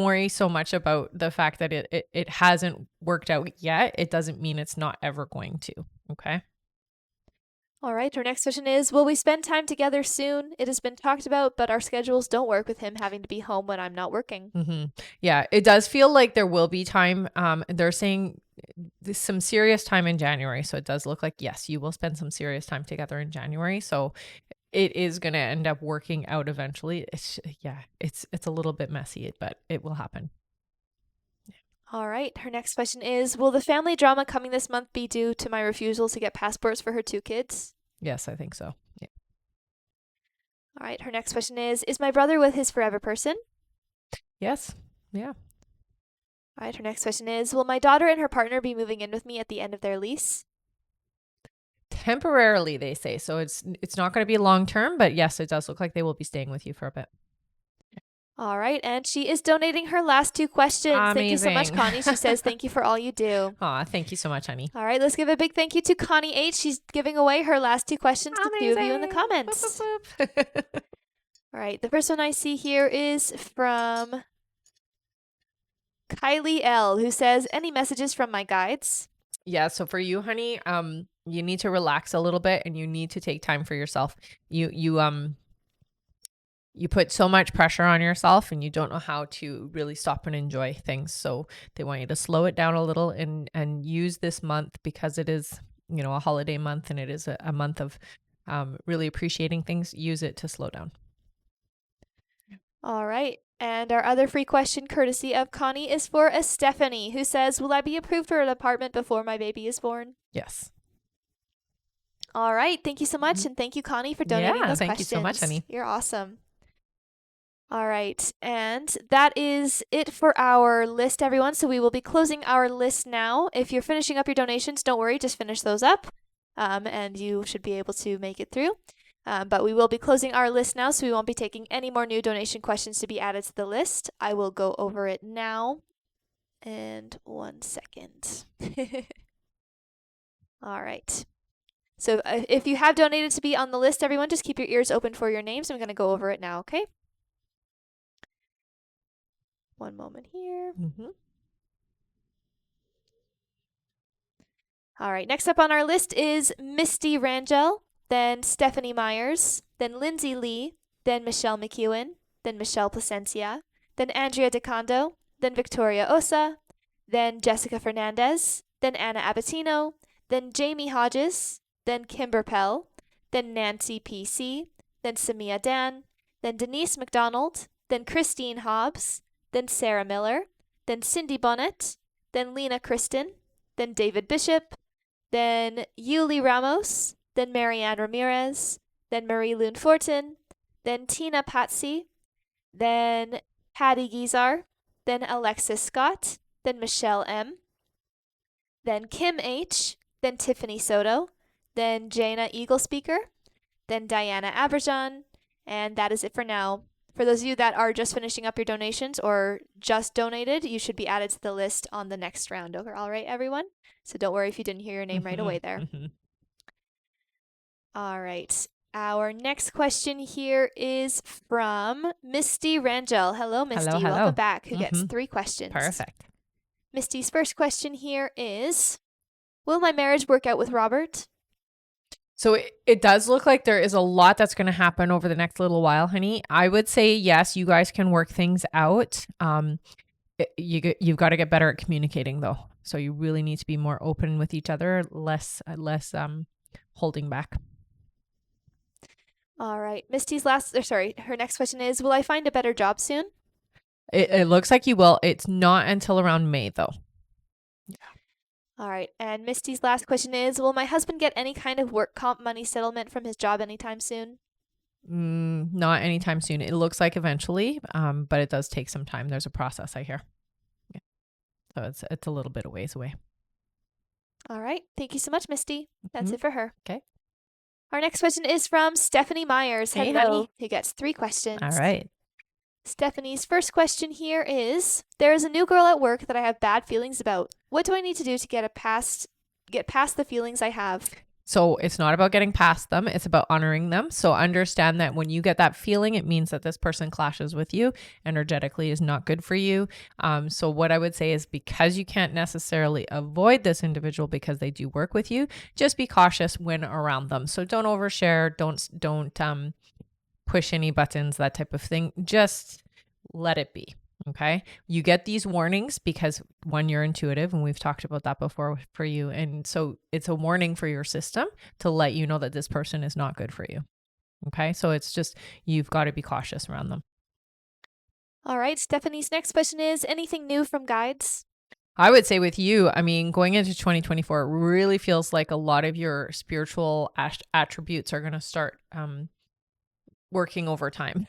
S1: worry so much about the fact that it hasn't worked out yet. It doesn't mean it's not ever going to. Okay.
S2: All right, our next question is will we spend time together soon? It has been talked about, but our schedules don't work with him having to be home when I'm not working.
S1: Mm-hmm. Yeah, it does feel like there will be time. They're saying some serious time in January. So it does look like, yes, you will spend some serious time together in January. So it is going to end up working out eventually. It's a little bit messy, but it will happen.
S2: All right. Her next question is, will the family drama coming this month be due to my refusal to get passports for her 2 kids?
S1: Yes, I think so. Yeah.
S2: All right. Her next question is my brother with his forever person?
S1: Yes. Yeah.
S2: All right. Her next question is, will my daughter and her partner be moving in with me at the end of their lease?
S1: Temporarily, they say. So it's not going to be long term, but yes, it does look like they will be staying with you for a bit.
S2: All right. And she is donating her last 2 questions. Thank you so much,
S1: Amazing.
S2: Connie. She says, thank you for all you do.
S1: Aw, thank you so much, honey.
S2: All right. Let's give a big thank you to Connie H. She's giving away her last 2 questions to 2 of you in the
S1: Amazing.
S2: comments.
S1: Boop, boop, boop.
S2: All right. The first one I see here is from Kylie L, who says, any messages from my guides?
S1: Yeah, so for you, honey, you need to relax a little bit and you need to take time for yourself. You put so much pressure on yourself and you don't know how to really stop and enjoy things. So they want you to slow it down a little and use this month because it is, a holiday month and it is a month of really appreciating things. Use it to slow down.
S2: All right. And our other free question, courtesy of Connie, is for a Stephanie, who says, will I be approved for an apartment before my baby is born?
S1: Yes.
S2: All right. Thank you so much. And thank you, Connie, for donating those
S1: thank
S2: questions.
S1: you so much, honey.
S2: You're awesome. All right. And that is it for our list, everyone. So we will be closing our list now. If you're finishing up your donations, don't worry. Just finish those up. And you should be able to make it through. But we will be closing our list now, so we won't be taking any more new donation questions to be added to the list. I will go over it now. And 1 second. All right. So if you have donated to be on the list, everyone, just keep your ears open for your names. I'm going to go over it now, okay? 1 moment here. All right. Next up on our list is Misty Rangel, then Stephanie Myers, then Lindsay Lee, then Michelle McEwen, then Michelle Placencia, then Andrea DeCondo, then Victoria Osa, then Jessica Fernandez, then Anna Abatino, then Jamie Hodges, then Kimber Pell, then Nancy PC, then Samia Dan, then Denise McDonald, then Christine Hobbs, then Sarah Miller, then Cindy Bonnet, then Lena Kristen, then David Bishop, then Yuli Ramos, then Marianne Ramirez, then Marie Lune Fortin, then Tina Patsy, then Patty Gizar, then Alexis Scott, then Michelle M, then Kim H, then Tiffany Soto, then Jana Eaglespeaker, then Diana Aberjan, and that is it for now. For those of you that are just finishing up your donations or just donated, you should be added to the list on the next round. Okay, all right, everyone? So don't worry if you didn't hear your name right away there. All right. Our next question here is from Misty Rangel. Hello, Misty.
S1: Hello.
S2: Welcome back. Who gets 3 questions?
S1: Perfect.
S2: Misty's first question here is, will my marriage work out with Robert?
S1: So it does look like there is a lot that's going to happen over the next little while, honey. I would say, yes, you guys can work things out. You've got to get better at communicating, though. So you really need to be more open with each other, less holding back.
S2: All right. Misty's her next question is, will I find a better job soon?
S1: It looks like you will. It's not until around May, though.
S2: All right. And Misty's last question is, will my husband get any kind of work comp money settlement from his job anytime soon?
S1: Not anytime soon. It looks like eventually, but it does take some time. There's a process, I hear. Yeah. So it's a little bit of ways away.
S2: All right. Thank you so much, Misty. That's it for her.
S1: Okay.
S2: Our next question is from Stephanie Myers.
S1: Hey,
S2: Hello.
S1: honey.
S2: Who gets 3 questions.
S1: All right.
S2: Stephanie's first question here is, there is a new girl at work that I have bad feelings about. What do I need to do to get past the feelings I have?
S1: So it's not about getting past them. It's about honoring them. So understand that when you get that feeling, it means that this person clashes with you, energetically is not good for you. So what I would say is, because you can't necessarily avoid this individual because they do work with you, just be cautious when around them. So don't overshare. Don't push any buttons, that type of thing. Just let it be. Okay. You get these warnings because, one, you're intuitive, and we've talked about that before for you. And so it's a warning for your system to let you know that this person is not good for you. Okay. So it's just, you've got to be cautious around them.
S2: All right. Stephanie's next question is, anything new from guides?
S1: I would say with you, I mean, going into 2024, it really feels like a lot of your spiritual attributes are going to start working overtime.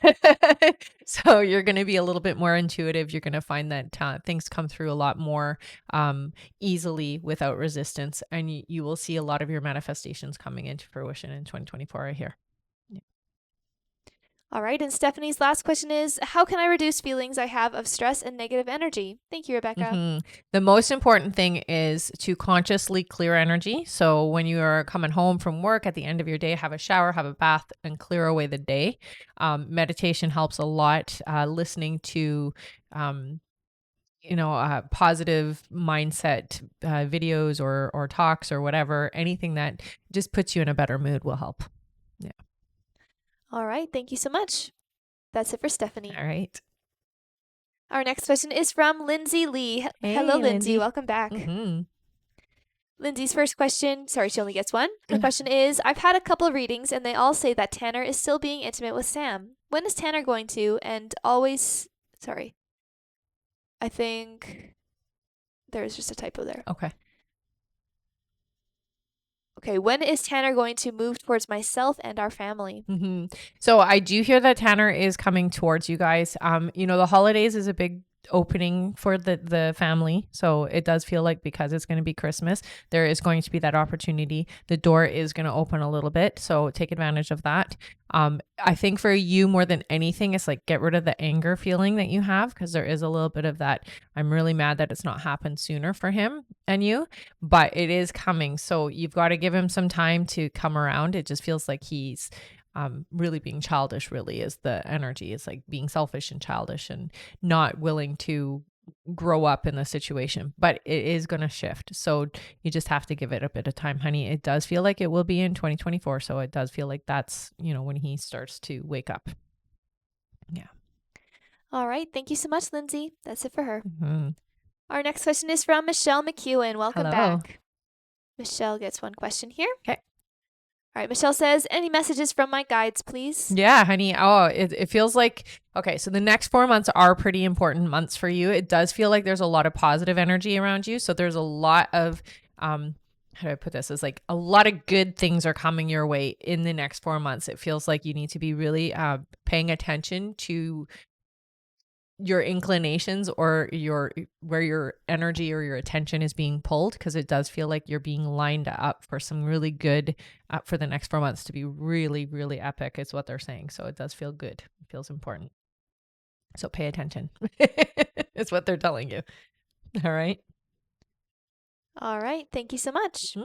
S1: So you're going to be a little bit more intuitive. You're going to find that things come through a lot more easily without resistance. And you will see a lot of your manifestations coming into fruition in 2024, I hear.
S2: All right, and Stephanie's last question is, how can I reduce feelings I have of stress and negative energy? Thank you, Rebecca.
S1: The most important thing is to consciously clear energy. So when you are coming home from work at the end of your day, have a shower, have a bath, and clear away the day. Meditation helps a lot. Listening to positive mindset videos or talks or whatever, anything that just puts you in a better mood will help. Yeah.
S2: All right, thank you so much. That's it for Stephanie.
S1: All right.
S2: Our next question is from Lindsay Lee.
S1: Hey,
S2: Hello, Lindsay.
S1: Lindsay.
S2: Welcome back.
S1: Mm-hmm.
S2: Lindsay's first question, sorry, she only gets one. Her question is, I've had a couple of readings and they all say that Tanner is still being intimate with Sam. When is Tanner going to? And always, sorry, I think there's just a typo there.
S1: Okay.
S2: Okay, when is Tanner going to move towards myself and our family?
S1: So I do hear that Tanner is coming towards you guys. The holidays is a big opening for the family. So it does feel like because it's going to be Christmas, there is going to be that opportunity. The door is going to open a little bit. So take advantage of that. I think for you more than anything, it's like get rid of the anger feeling that you have, because there is a little bit of that. I'm really mad that it's not happened sooner for him and you, but it is coming. So you've got to give him some time to come around. It just feels like he's really being childish, really is the energy. It's like being selfish and childish and not willing to grow up in the situation, but it is going to shift. So you just have to give it a bit of time, honey. It does feel like it will be in 2024. So it does feel like that's, when he starts to wake up. Yeah.
S2: All right. Thank you so much, Lindsay. That's it for her. Our next question is from Michelle McEwen. Welcome back. Michelle gets one question here.
S1: Okay.
S2: All right, Michelle says, any messages from my guides, please?
S1: Yeah, honey. Oh, it feels like, okay, so the next 4 months are pretty important months for you. It does feel like there's a lot of positive energy around you. So there's a lot of, how do I put this? It's like a lot of good things are coming your way in the next 4 months. It feels like you need to be really paying attention to your inclinations or where your energy or your attention is being pulled, because it does feel like you're being lined up for some really good for the next 4 months to be really, really epic is what they're saying. So it does feel good. It feels important. So pay attention. It's what they're telling you. All right.
S2: All right. Thank you so much.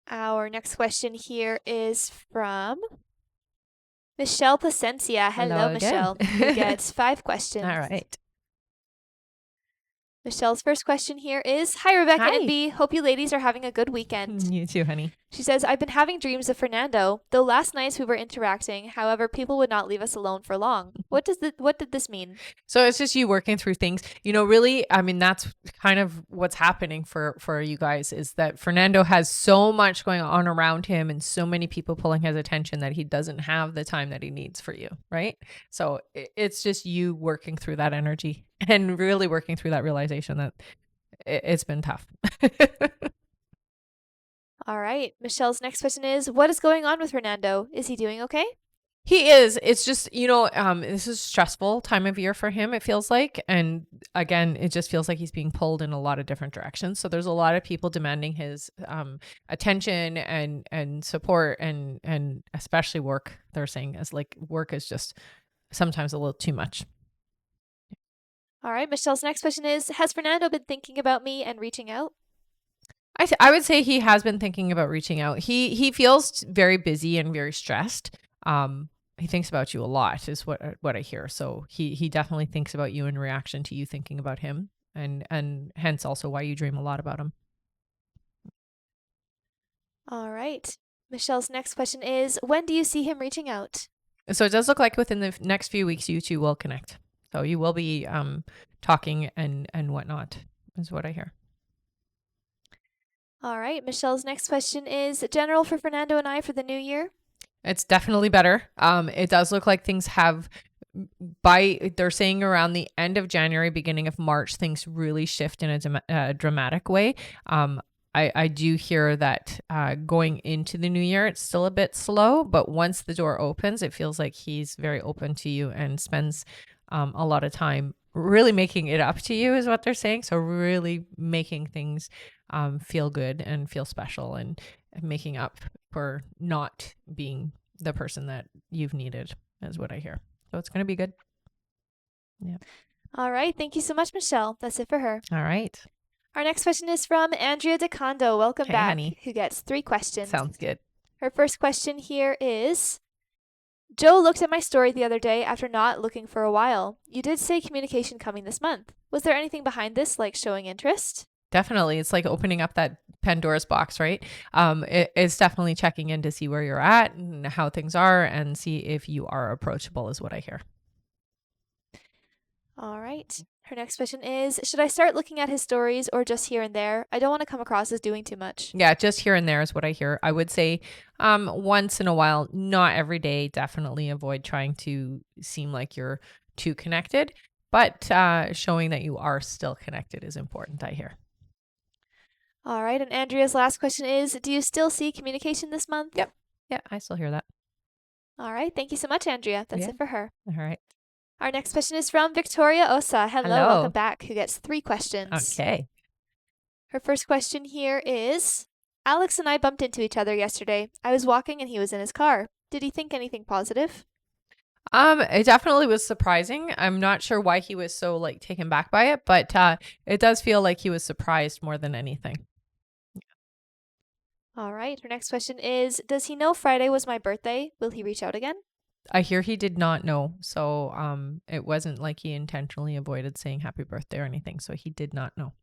S2: Our next question here is from Michelle Placencia. Hello, Michelle. You get 5 questions.
S1: All right.
S2: Michelle's first question here is, hi, Rebecca
S1: Hi.
S2: and B. Hope you ladies are having a good weekend.
S1: You too, honey.
S2: She says, I've been having dreams of Fernando, though last night we were interacting. However, people would not leave us alone for long. What did this mean?
S1: So it's just you working through things. Really, I mean, that's kind of what's happening for you guys, is that Fernando has so much going on around him and so many people pulling his attention that he doesn't have the time that he needs for you, right? So it's just you working through that energy and really working through that realization that it's been tough.
S2: All right. Michelle's next question is, what is going on with Fernando? Is he doing okay?
S1: He is. It's just, this is a stressful time of year for him, it feels like. And again, it just feels like he's being pulled in a lot of different directions. So there's a lot of people demanding his attention and support and especially work. They're saying as like work is just sometimes a little too much.
S2: All right. Michelle's next question is, has Fernando been thinking about me and reaching out?
S1: I would say he has been thinking about reaching out. He feels very busy and very stressed. He thinks about you a lot is what I hear. So he definitely thinks about you in reaction to you thinking about him, and hence also why you dream a lot about him.
S2: All right. Michelle's next question is, when do you see him reaching out?
S1: So it does look like within the next few weeks you two will connect. So you will be talking and whatnot is what I hear.
S2: All right. Michelle's next question is, general for Fernando and I for the new year?
S1: It's definitely better. It does look like things have they're saying around the end of January, beginning of March, things really shift in a dramatic way. I do hear that going into the new year, it's still a bit slow, but once the door opens, it feels like he's very open to you and spends a lot of time really making it up to you, is what they're saying. So really making things feel good and feel special, and making up for not being the person that you've needed, is what I hear. So it's going to be good. Yeah.
S2: All right. Thank you so much, Michelle. That's it for her.
S1: All right.
S2: Our next question is from Andrea DeCondo. Welcome
S1: Hey,
S2: back.
S1: honey.
S2: Who gets 3 questions.
S1: Sounds good.
S2: Her first question here is, Joe looked at my story the other day after not looking for a while. You did say communication coming this month. Was there anything behind this, like showing interest?
S1: Definitely. It's like opening up that Pandora's box, right? It's definitely checking in to see where you're at and how things are, and see if you are approachable, is what I hear.
S2: All right. Her next question is, should I start looking at his stories or just here and there? I don't want to come across as doing too much.
S1: Yeah, just here and there is what I hear. I would say once in a while, not every day. Definitely avoid trying to seem like you're too connected, but showing that you are still connected is important, I hear.
S2: All right. And Andrea's last question is, do you still see communication this month?
S1: Yep. Yeah, I still hear that.
S2: All right. Thank you so much, Andrea. That's
S1: Yeah.
S2: it for her.
S1: All right.
S2: Our next question is from Victoria Osa. Hello.
S1: Hello.
S2: Welcome back. Who gets 3 questions.
S1: Okay.
S2: Her first question here is, Alex and I bumped into each other yesterday. I was walking and he was in his car. Did he think anything positive?
S1: It definitely was surprising. I'm not sure why he was so like taken back by it, but it does feel like he was surprised more than anything.
S2: All right. Her next question is, does he know Friday was my birthday? Will he reach out again?
S1: I hear he did not know. So it wasn't like he intentionally avoided saying happy birthday or anything. So he did not know.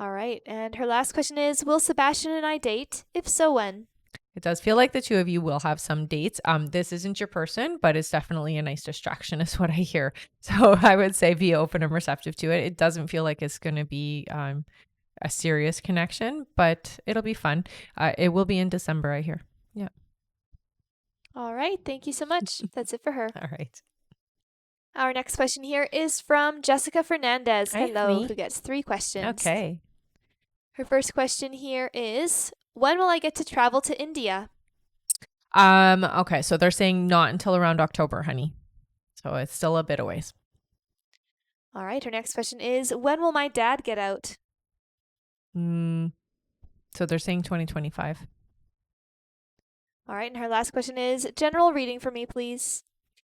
S2: All right. And her last question is, will Sebastian and I date? If so, when?
S1: It does feel like the two of you will have some dates. This isn't your person, but it's definitely a nice distraction, is what I hear. So I would say be open and receptive to it. It doesn't feel like it's going to be a serious connection, but it'll be fun. It will be in December, I hear. Yeah.
S2: All right. Thank you so much. That's it for her.
S1: All right.
S2: Our next question here is from Jessica Fernandez.
S1: Hi,
S2: Hello,
S1: honey.
S2: who gets 3 questions.
S1: Okay.
S2: Her first question here is, when will I get to travel to India?
S1: Okay, so they're saying not until around October, honey. So it's still a bit of ways.
S2: All right. Her next question is, when will my dad get out?
S1: So they're saying 2025.
S2: All right. And her last question is, general reading for me, please.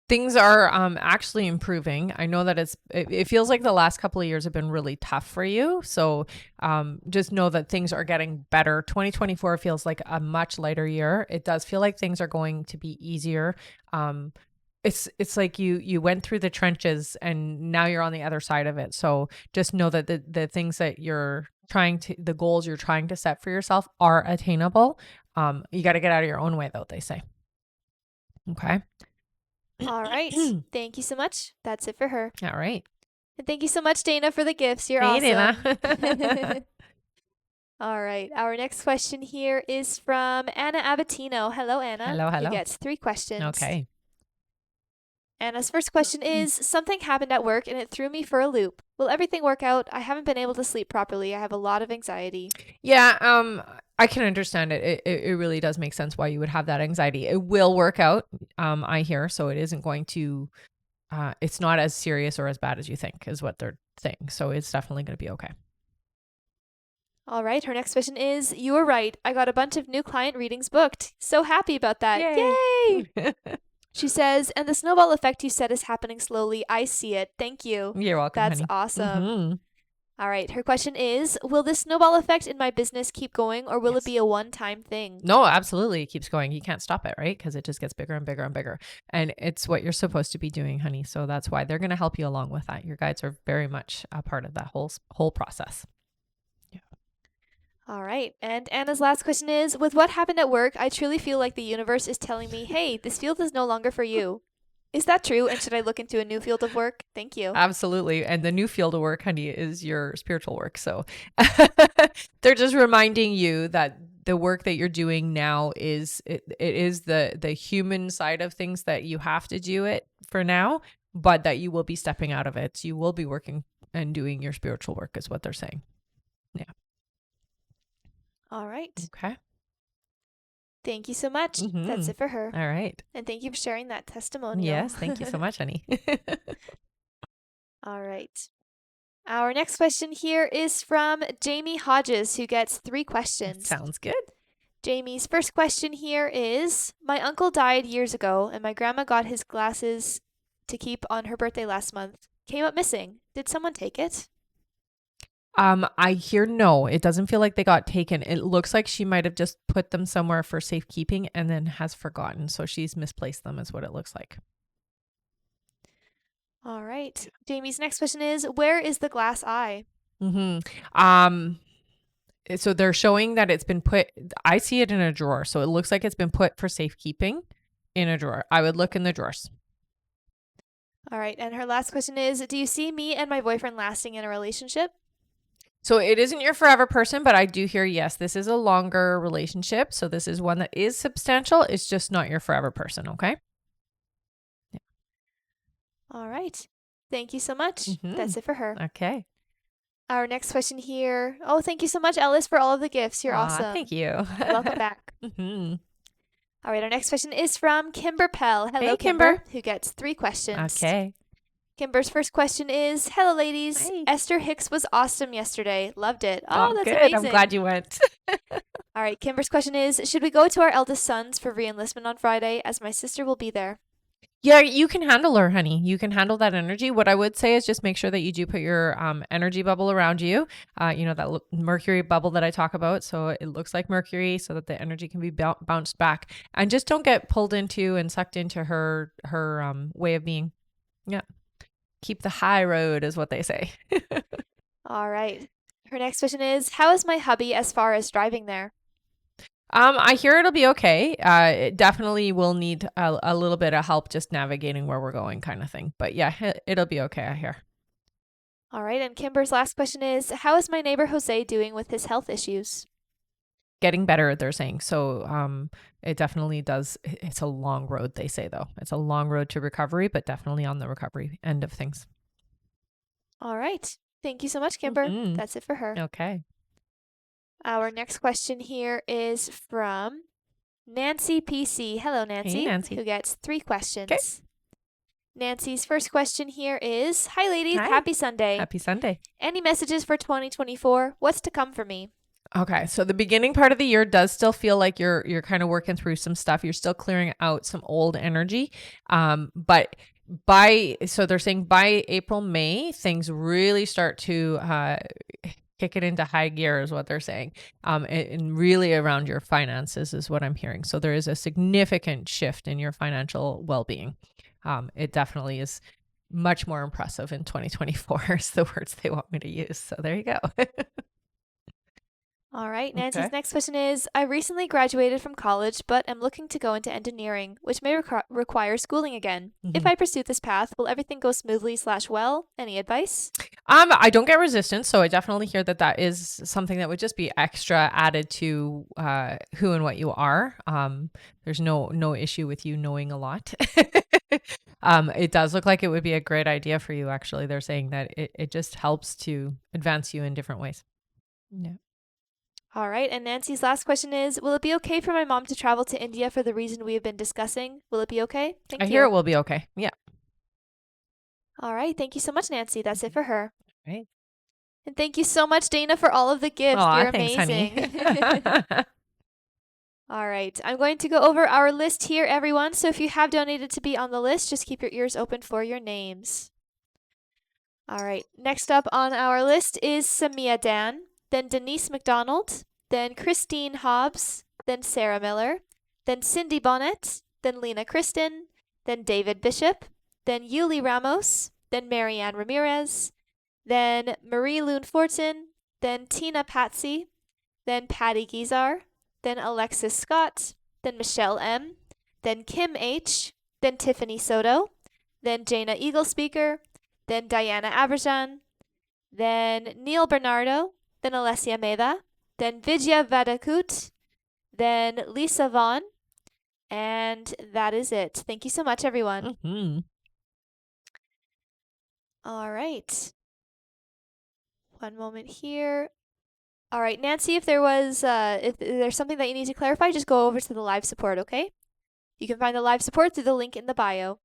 S1: Things are actually improving. I know that it feels like the last couple of years have been really tough for you. So just know that things are getting better. 2024 feels like a much lighter year. It does feel like things are going to be easier. It's like you went through the trenches and now you're on the other side of it. So just know that the things that the goals you're trying to set for yourself are attainable. You got to get out of your own way, though, they say. Okay.
S2: All right. Thank you so much. That's it for her.
S1: All right.
S2: And thank you so much, Dana, for the gifts. You're
S1: Hey,
S2: awesome.
S1: Dana.
S2: All right. Our next question here is from Anna Abatino. Hello, Anna.
S1: Hello, hello.
S2: Who gets 3 questions.
S1: Okay.
S2: Anna's first question is, something happened at work and it threw me for a loop. Will everything work out? I haven't been able to sleep properly. I have a lot of anxiety.
S1: Yeah, I can understand it. It really does make sense why you would have that anxiety. It will work out, I hear. So it isn't going to, it's not as serious or as bad as you think, is what they're saying. So it's definitely going to be okay.
S2: All right. Her next question is, you were right. I got a bunch of new client readings booked. So happy about that. Yay! She says, and the snowball effect you said is happening slowly. I see it. Thank you.
S1: You're welcome,
S2: That's
S1: honey.
S2: awesome.
S1: Mm-hmm.
S2: All right. Her question is, will this snowball effect in my business keep going, or will
S1: Yes.
S2: it be a one-time thing?
S1: No, absolutely. It keeps going. You can't stop it, right? Because it just gets bigger and bigger and bigger. And it's what you're supposed to be doing, honey. So that's why they're going to help you along with that. Your guides are very much a part of that whole process.
S2: All right. And Anna's last question is, with what happened at work, I truly feel like the universe is telling me, hey, this field is no longer for you. Is that true? And should I look into a new field of work? Thank you.
S1: Absolutely. And the new field of work, honey, is your spiritual work. So they're just reminding you that the work that you're doing now is it is the human side of things that you have to do it for now, but that you will be stepping out of it. You will be working and doing your spiritual work is what they're saying. Yeah.
S2: All right.
S1: Okay.
S2: Thank you so much. That's it for her.
S1: All right.
S2: And thank you for sharing that testimonial.
S1: Yes. Thank you so much, honey.
S2: All right. Our next question here is from Jamie Hodges, who gets 3 questions.
S1: Sounds good.
S2: Jamie's first question here is, my uncle died years ago, and my grandma got his glasses to keep on her birthday last month. Came up missing. Did someone take it?
S1: I hear no. It doesn't feel like they got taken. It looks like she might have just put them somewhere for safekeeping and then has forgotten. So she's misplaced them is what it looks like.
S2: All right. Jamie's next question is, where is the glass eye?
S1: So they're showing that it's been put, I see it in a drawer. So it looks like it's been put for safekeeping in a drawer. I would look in the drawers.
S2: All right. And her last question is, do you see me and my boyfriend lasting in a relationship?
S1: So it isn't your forever person, but I do hear, yes, this is a longer relationship. So this is one that is substantial. It's just not your forever person. Okay.
S2: Yeah. All right. Thank you so much. That's it for her.
S1: Okay.
S2: Our next question here. Oh, thank you so much, Ellis, for all of the gifts. You're awesome.
S1: Thank you.
S2: Welcome back. All right. Our next question is from Kimber Pell. Hello,
S1: Hey,
S2: Kimber, who gets 3 questions.
S1: Okay.
S2: Kimber's first question is, hello, ladies.
S1: Hey.
S2: Esther Hicks was awesome yesterday. Loved it. Oh, that's
S1: good.
S2: amazing.
S1: I'm glad you went.
S2: All right. Kimber's question is, should we go to our eldest sons for re-enlistment on Friday, as my sister will be there?
S1: Yeah, you can handle her, honey. You can handle that energy. What I would say is just make sure that you do put your energy bubble around you. That Mercury bubble that I talk about. So it looks like Mercury so that the energy can be bounced back. And just don't get pulled into and sucked into her way of being. Yeah. Keep the high road is what they say.
S2: All right. Her next question is, how is my hubby as far as driving there?
S1: I hear it'll be okay. It definitely will need a little bit of help just navigating where we're going kind of thing. But yeah, it'll be okay, I hear.
S2: All right. And Kimber's last question is, how is my neighbor Jose doing with his health issues?
S1: Getting better, they're saying. So it definitely does. It's a long road, they say, though. It's a long road to recovery, but definitely on the recovery end of things.
S2: All right. Thank you so much, Kimber. That's it for her.
S1: Okay.
S2: Our next question here is from Nancy PC. Hello, Nancy.
S1: Hey, Nancy.
S2: Who gets 3 questions.
S1: Okay.
S2: Nancy's first question here is, hi, ladies.
S1: Hi.
S2: Happy Sunday.
S1: Happy Sunday.
S2: Any messages for 2024? What's to come for me?
S1: Okay, so the beginning part of the year does still feel like you're kind of working through some stuff. You're still clearing out some old energy, but so they're saying by April, May, things really start to kick it into high gear is what they're saying, and really around your finances is what I'm hearing. So there is a significant shift in your financial well-being. It definitely is much more impressive in 2024 is the words they want me to use. So there you go.
S2: All right. Nancy's next question is, I recently graduated from college, but am looking to go into engineering, which may require schooling again. If I pursue this path, will everything go smoothly / well? Any advice?
S1: I don't get resistance, so I definitely hear that is something that would just be extra added to who and what you are. There's no issue with you knowing a lot. It does look like it would be a great idea for you, actually. They're saying that it just helps to advance you in different ways. Yeah.
S2: All right. And Nancy's last question is, will it be okay for my mom to travel to India for the reason we have been discussing? Will it be okay? Thank you.
S1: I hear it will be okay. Yeah.
S2: All right. Thank you so much, Nancy. That's it for her.
S1: Right.
S2: And thank you so much, Dana, for all of the gifts. You're amazing.
S1: Thanks, honey.
S2: All right. I'm going to go over our list here, everyone. So if you have donated to be on the list, just keep your ears open for your names. All right. Next up on our list is Samia Dan, then Denise McDonald, then Christine Hobbs, then Sarah Miller, then Cindy Bonnet, then Lena Kristen, then David Bishop, then Yuli Ramos, then Marianne Ramirez, then Marie Loon Fortin, then Tina Patsy, then Patty Gizar, then Alexis Scott, then Michelle M., then Kim H., then Tiffany Soto, then Jaina Eaglespeaker, then Diana Aberjan, then Neil Bernardo, then Alessia Meda, then Vidya Vadakut, then Lisa Vaughn, and that is it. Thank you so much, everyone.
S1: Mm-hmm.
S2: All right. One moment here. All right, Nancy, if there's something that you need to clarify, just go over to the live support, okay? You can find the live support through the link in the bio.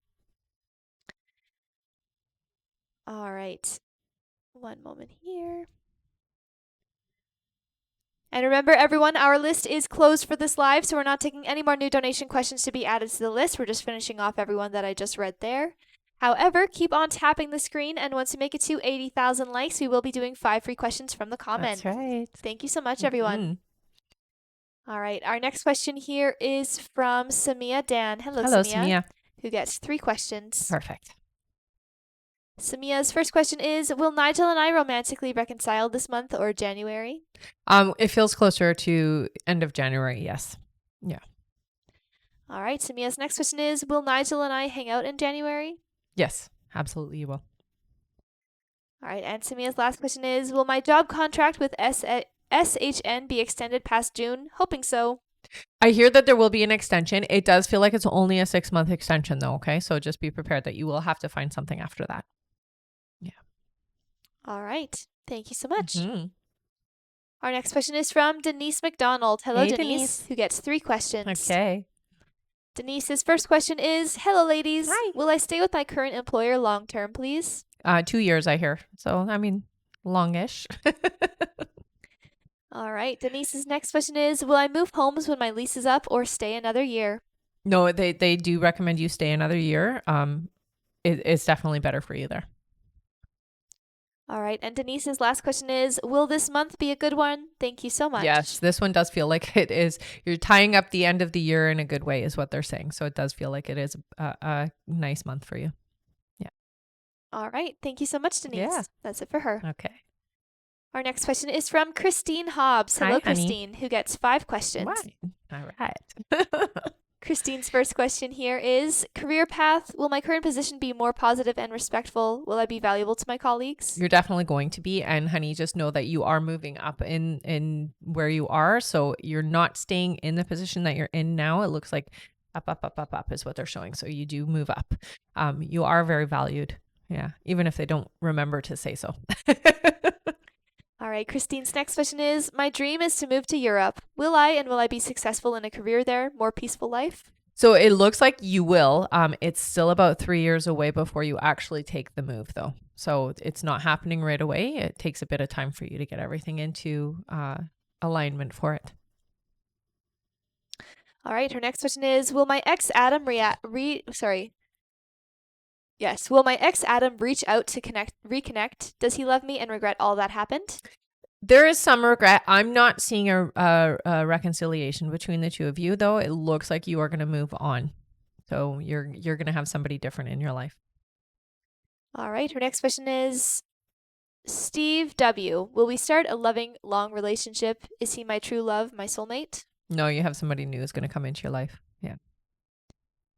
S2: All right. One moment here. And remember, everyone, our list is closed for this live, so we're not taking any more new donation questions to be added to the list. We're just finishing off everyone that I just read there. However, keep on tapping the screen, and once we make it to 80,000 likes, we will be doing 5 free questions from the comments.
S1: That's right.
S2: Thank you so much, everyone. All right, our next question here is from Samia Dan. Hello, Samia. Who gets 3 questions.
S1: Perfect.
S2: Samia's first question is, will Nigel and I romantically reconcile this month or January?
S1: It feels closer to end of January, yes. Yeah.
S2: All right, Samia's next question is, will Nigel and I hang out in January?
S1: Yes, absolutely you will.
S2: All right, and Samia's last question is, will my job contract with SHN be extended past June? Hoping so.
S1: I hear that there will be an extension. It does feel like it's only a 6-month extension though, okay? So just be prepared that you will have to find something after that. Yeah.
S2: All right. Thank you so much.
S1: Mm-hmm.
S2: Our next question is from Denise McDonald. Hello,
S1: Hey,
S2: Denise, who gets 3 questions.
S1: Okay.
S2: Denise's first question is, hello, ladies.
S1: Hi.
S2: Will I stay with my current employer long term, please?
S1: 2 years, I hear. So, I mean, longish.
S2: All right. Denise's next question is, will I move homes when my lease is up or stay another year?
S1: No, they do recommend you stay another year. It's definitely better for you there.
S2: All right. And Denise's last question is, will this month be a good one? Thank you so much.
S1: Yes, this one does feel like it is. You're tying up the end of the year in a good way is what they're saying. So it does feel like it is a nice month for you. Yeah.
S2: All right. Thank you so much, Denise.
S1: Yeah.
S2: That's it for her.
S1: Okay.
S2: Our next question is from Christine Hobbs. Hello,
S1: Hi, honey.
S2: Christine, who gets 5 questions.
S1: All right.
S2: Christine's first question here is, career path, will my current position be more positive and respectful? Will I be valuable to my colleagues?
S1: You're definitely going to be. And honey, just know that you are moving up in where you are. So you're not staying in the position that you're in now. It looks like up is what they're showing. So you do move up. You are very valued. Yeah. Even if they don't remember to say so.
S2: All right, Christine's next question is, my dream is to move to Europe. Will I be successful in a career there? More peaceful life?
S1: So it looks like you will. It's still about 3 years away before you actually take the move though. So it's not happening right away. It takes a bit of time for you to get everything into alignment for it.
S2: All right, her next question is, will my ex Adam will my ex Adam reach out to reconnect? Does he love me and regret all that happened?
S1: There is some regret. I'm not seeing a reconciliation between the two of you, though. It looks like you are going to move on. So you're going to have somebody different in your life.
S2: All right. Her next question is, Steve W. Will we start a loving, long relationship? Is he my true love, my soulmate?
S1: No, you have somebody new who's going to come into your life. Yeah.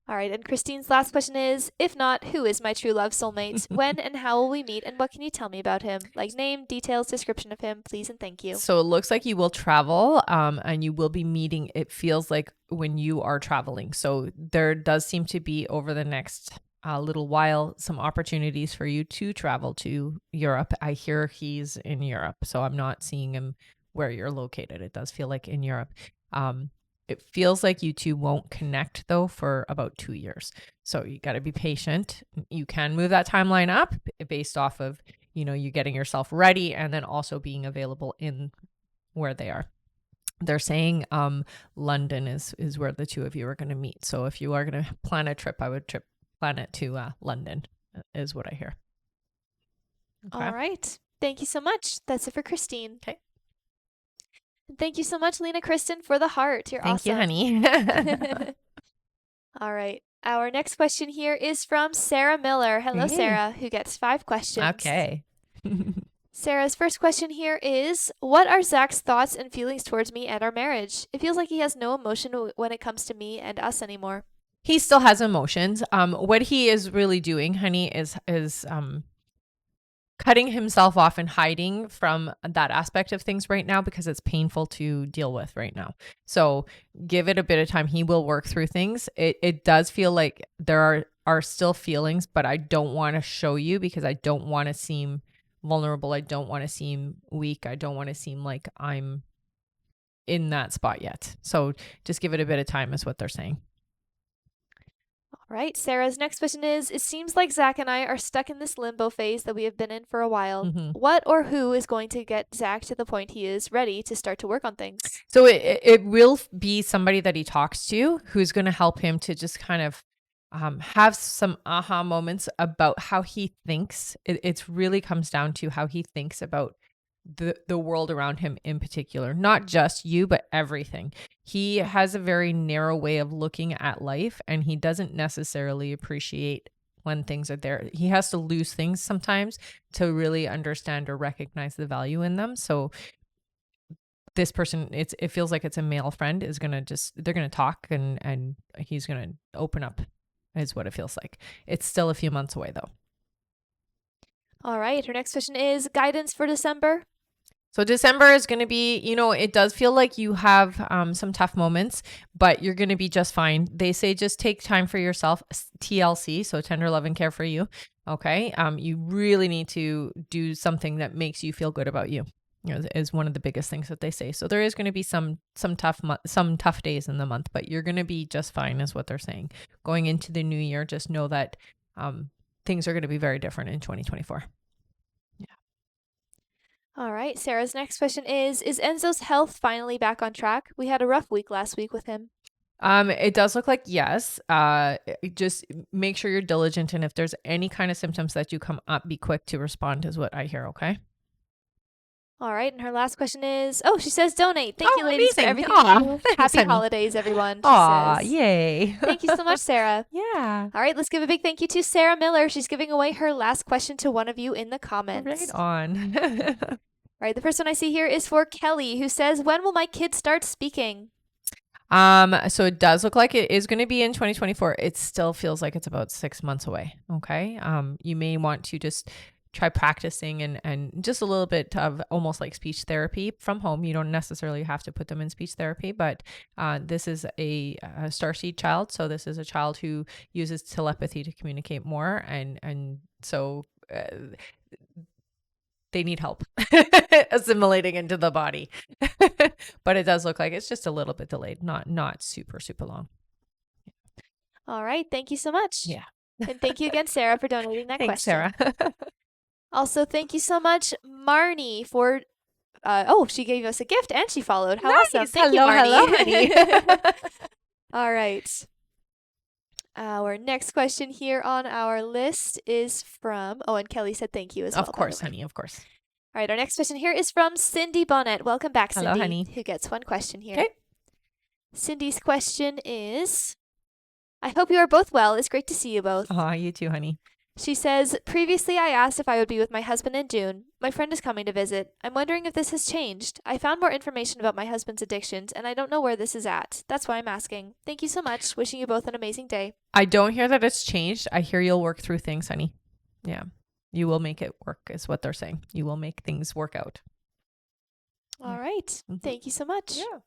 S2: All right. And Christine's last question is, if not, who is my true love soulmate? When and how will we meet? And what can you tell me about him? Like name, details, description of him, please and thank you.
S1: So it looks like you will travel and you will be meeting, it feels like, when you are traveling. So there does seem to be, over the next little while, some opportunities for you to travel to Europe. I hear he's in Europe, so I'm not seeing him where you're located. It does feel like in Europe. It feels like you two won't connect though for about 2 years. So you got to be patient. You can move that timeline up based off of, you getting yourself ready and then also being available in where they are. They're saying London is where the two of you are going to meet. So if you are going to plan a trip, I would plan it to London is what I hear.
S2: Okay. All right. Thank you so much. That's it for Christine.
S1: Okay.
S2: Thank you so much, Lena Kristen, for the heart. You're awesome.
S1: Thank you, honey.
S2: All right. Our next question here is from Sarah Miller. Hello, Sarah, who gets 5 questions.
S1: Okay.
S2: Sarah's first question here is, what are Zach's thoughts and feelings towards me and our marriage? It feels like he has no emotion when it comes to me and us anymore.
S1: He still has emotions. What he is really doing, honey, is cutting himself off and hiding from that aspect of things right now because it's painful to deal with right now. So give it a bit of time. He will work through things. It does feel like there are still feelings, but I don't want to show you because I don't want to seem vulnerable. I don't want to seem weak. I don't want to seem like I'm in that spot yet. So just give it a bit of time is what they're saying.
S2: All right. Sarah's next question is, it seems like Zach and I are stuck in this limbo phase that we have been in for a while. What or who is going to get Zach to the point he is ready to start to work on things?
S1: So it will be somebody that he talks to who's going to help him to just kind of have some aha moments about how he thinks. It really comes down to how he thinks about the world around him in particular, not just you, but everything. He has a very narrow way of looking at life, and he doesn't necessarily appreciate when things are there. He has to lose things sometimes to really understand or recognize the value in them. So this person, it feels like it's a male friend, is gonna they're gonna talk and he's gonna open up, is what it feels like. It's still a few months away though.
S2: All right. Her next question is guidance for December.
S1: So December is going to be, it does feel like you have some tough moments, but you're going to be just fine. They say just take time for yourself, TLC, so tender love and care for you. Okay. You really need to do something that makes you feel good about you. Is one of the biggest things that they say. So there is going to be some tough days in the month, but you're going to be just fine, is what they're saying. Going into the new year, just know that things are going to be very different in 2024.
S2: All right. Sarah's next question is Enzo's health finally back on track? We had a rough week last week with him.
S1: It does look like yes. Just make sure you're diligent, and if there's any kind of symptoms that you come up, be quick to respond, is what I hear. Okay.
S2: All right. And her last question is, she says donate. Thank you, ladies,
S1: amazing.
S2: for everything.
S1: Thanks,
S2: Happy
S1: honey.
S2: holidays, everyone.
S1: Aw, yay.
S2: Thank you so much, Sarah.
S1: Yeah.
S2: All right. Let's give a big thank you to Sarah Miller. She's giving away her last question to one of you in the comments.
S1: Right on.
S2: All right. The first one I see here is for Kelly, who says, when will my kids start speaking?
S1: So it does look like it is going to be in 2024. It still feels like it's about 6 months away. Okay. You may want to just try practicing and just a little bit of almost like speech therapy from home. You don't necessarily have to put them in speech therapy, but this is a starseed child. So this is a child who uses telepathy to communicate more. And so they need help assimilating into the body. But it does look like it's just a little bit delayed, not super, super long.
S2: All right. Thank you so much.
S1: Yeah.
S2: And thank you again, Sarah, for donating that
S1: Thanks,
S2: question.
S1: Sarah.
S2: Also, thank you so much, Marnie, for she gave us a gift and she followed. How
S1: Nice.
S2: awesome. Thank you,
S1: Hello,
S2: Marnie.
S1: honey.
S2: All right. Our next question here on our list is from, and Kelly said thank you as well.
S1: Of course, honey, of course.
S2: All right, our next question here is from Cindy Bonnet. Welcome back, Cindy.
S1: Hello, honey.
S2: Who gets one question here.
S1: Okay.
S2: Cindy's question is, I hope you are both well. It's great to see you both.
S1: You too, honey.
S2: She says, previously I asked if I would be with my husband in June. My friend is coming to visit. I'm wondering if this has changed. I found more information about my husband's addictions, and I don't know where this is at. That's why I'm asking. Thank you so much. Wishing you both an amazing day.
S1: I don't hear that it's changed. I hear you'll work through things, honey. Yeah. You will make it work, is what they're saying. You will make things work out.
S2: All right.
S1: Mm-hmm.
S2: Thank you so much.
S1: Yeah.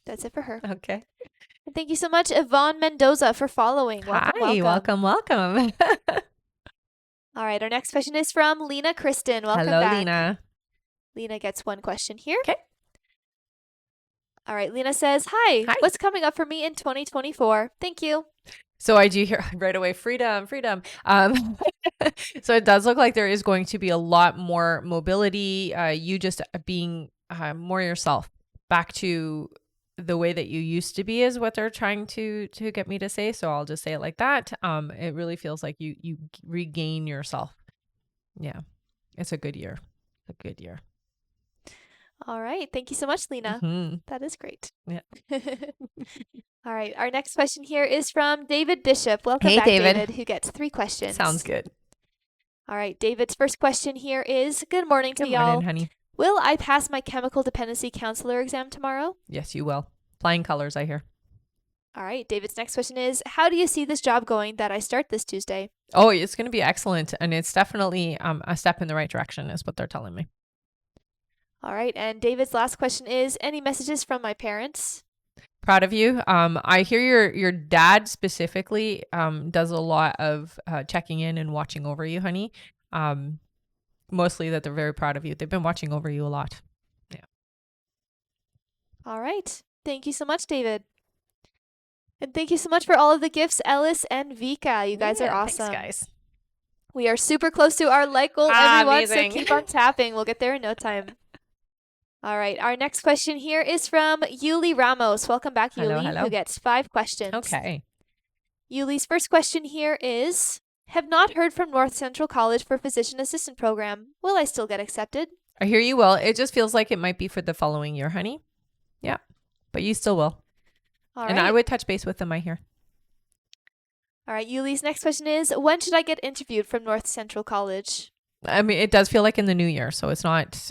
S2: That's it for her.
S1: Okay.
S2: And thank you so much, Yvonne Mendoza, for following.
S1: Hi, welcome.
S2: All right, our next question is from Lena Kristen. Welcome
S1: Hello,
S2: back.
S1: Lena.
S2: Lena gets one question here.
S1: Okay.
S2: All right, Lena says, Hi. What's coming up for me in 2024? Thank you.
S1: So I do hear right away, freedom. So it does look like there is going to be a lot more mobility, you just being more yourself, back to the way that you used to be, is what they're trying to get me to say. So I'll just say it like that. It really feels like you regain yourself. Yeah. It's a good year.
S2: All right. Thank you so much, Lena.
S1: Mm-hmm.
S2: That is great.
S1: Yeah.
S2: All right. Our next question here is from David Bishop. Welcome back, David, who gets 3 questions.
S1: Sounds good.
S2: All right. David's first question here is, good morning to y'all.
S1: Good morning, honey.
S2: Will I pass my chemical dependency counselor exam tomorrow?
S1: Yes, you will. Flying colors, I hear.
S2: All right. David's next question is, how do you see this job going that I start this Tuesday?
S1: Oh, it's going to be excellent. And it's definitely a step in the right direction is what they're telling me.
S2: All right. And David's last question is, any messages from my parents?
S1: Proud of you. I hear your dad specifically does a lot of checking in and watching over you, honey. Mostly that they're very proud of you. They've been watching over you a lot. Yeah.
S2: All right. Thank you so much, David. And thank you so much for all of the gifts, Ellis and Vika. You guys are awesome.
S1: Thanks, guys.
S2: We are super close to our like goal, everyone,
S1: amazing.
S2: so keep on tapping. We'll get there in no time. All right. Our next question here is from Yuli Ramos. Welcome back,
S1: Hello,
S2: Yuli,
S1: hello.
S2: who gets 5 questions.
S1: Okay.
S2: Yuli's first question here is, have not heard from North Central College for physician assistant program. Will I still get accepted?
S1: I hear you will. It just feels like it might be for the following year, honey. Yeah. But you still will.
S2: All
S1: and
S2: right.
S1: I would touch base with them, I hear.
S2: All right. Yuli's next question is, when should I get interviewed from North Central College?
S1: I mean, it does feel like in the new year, so it's not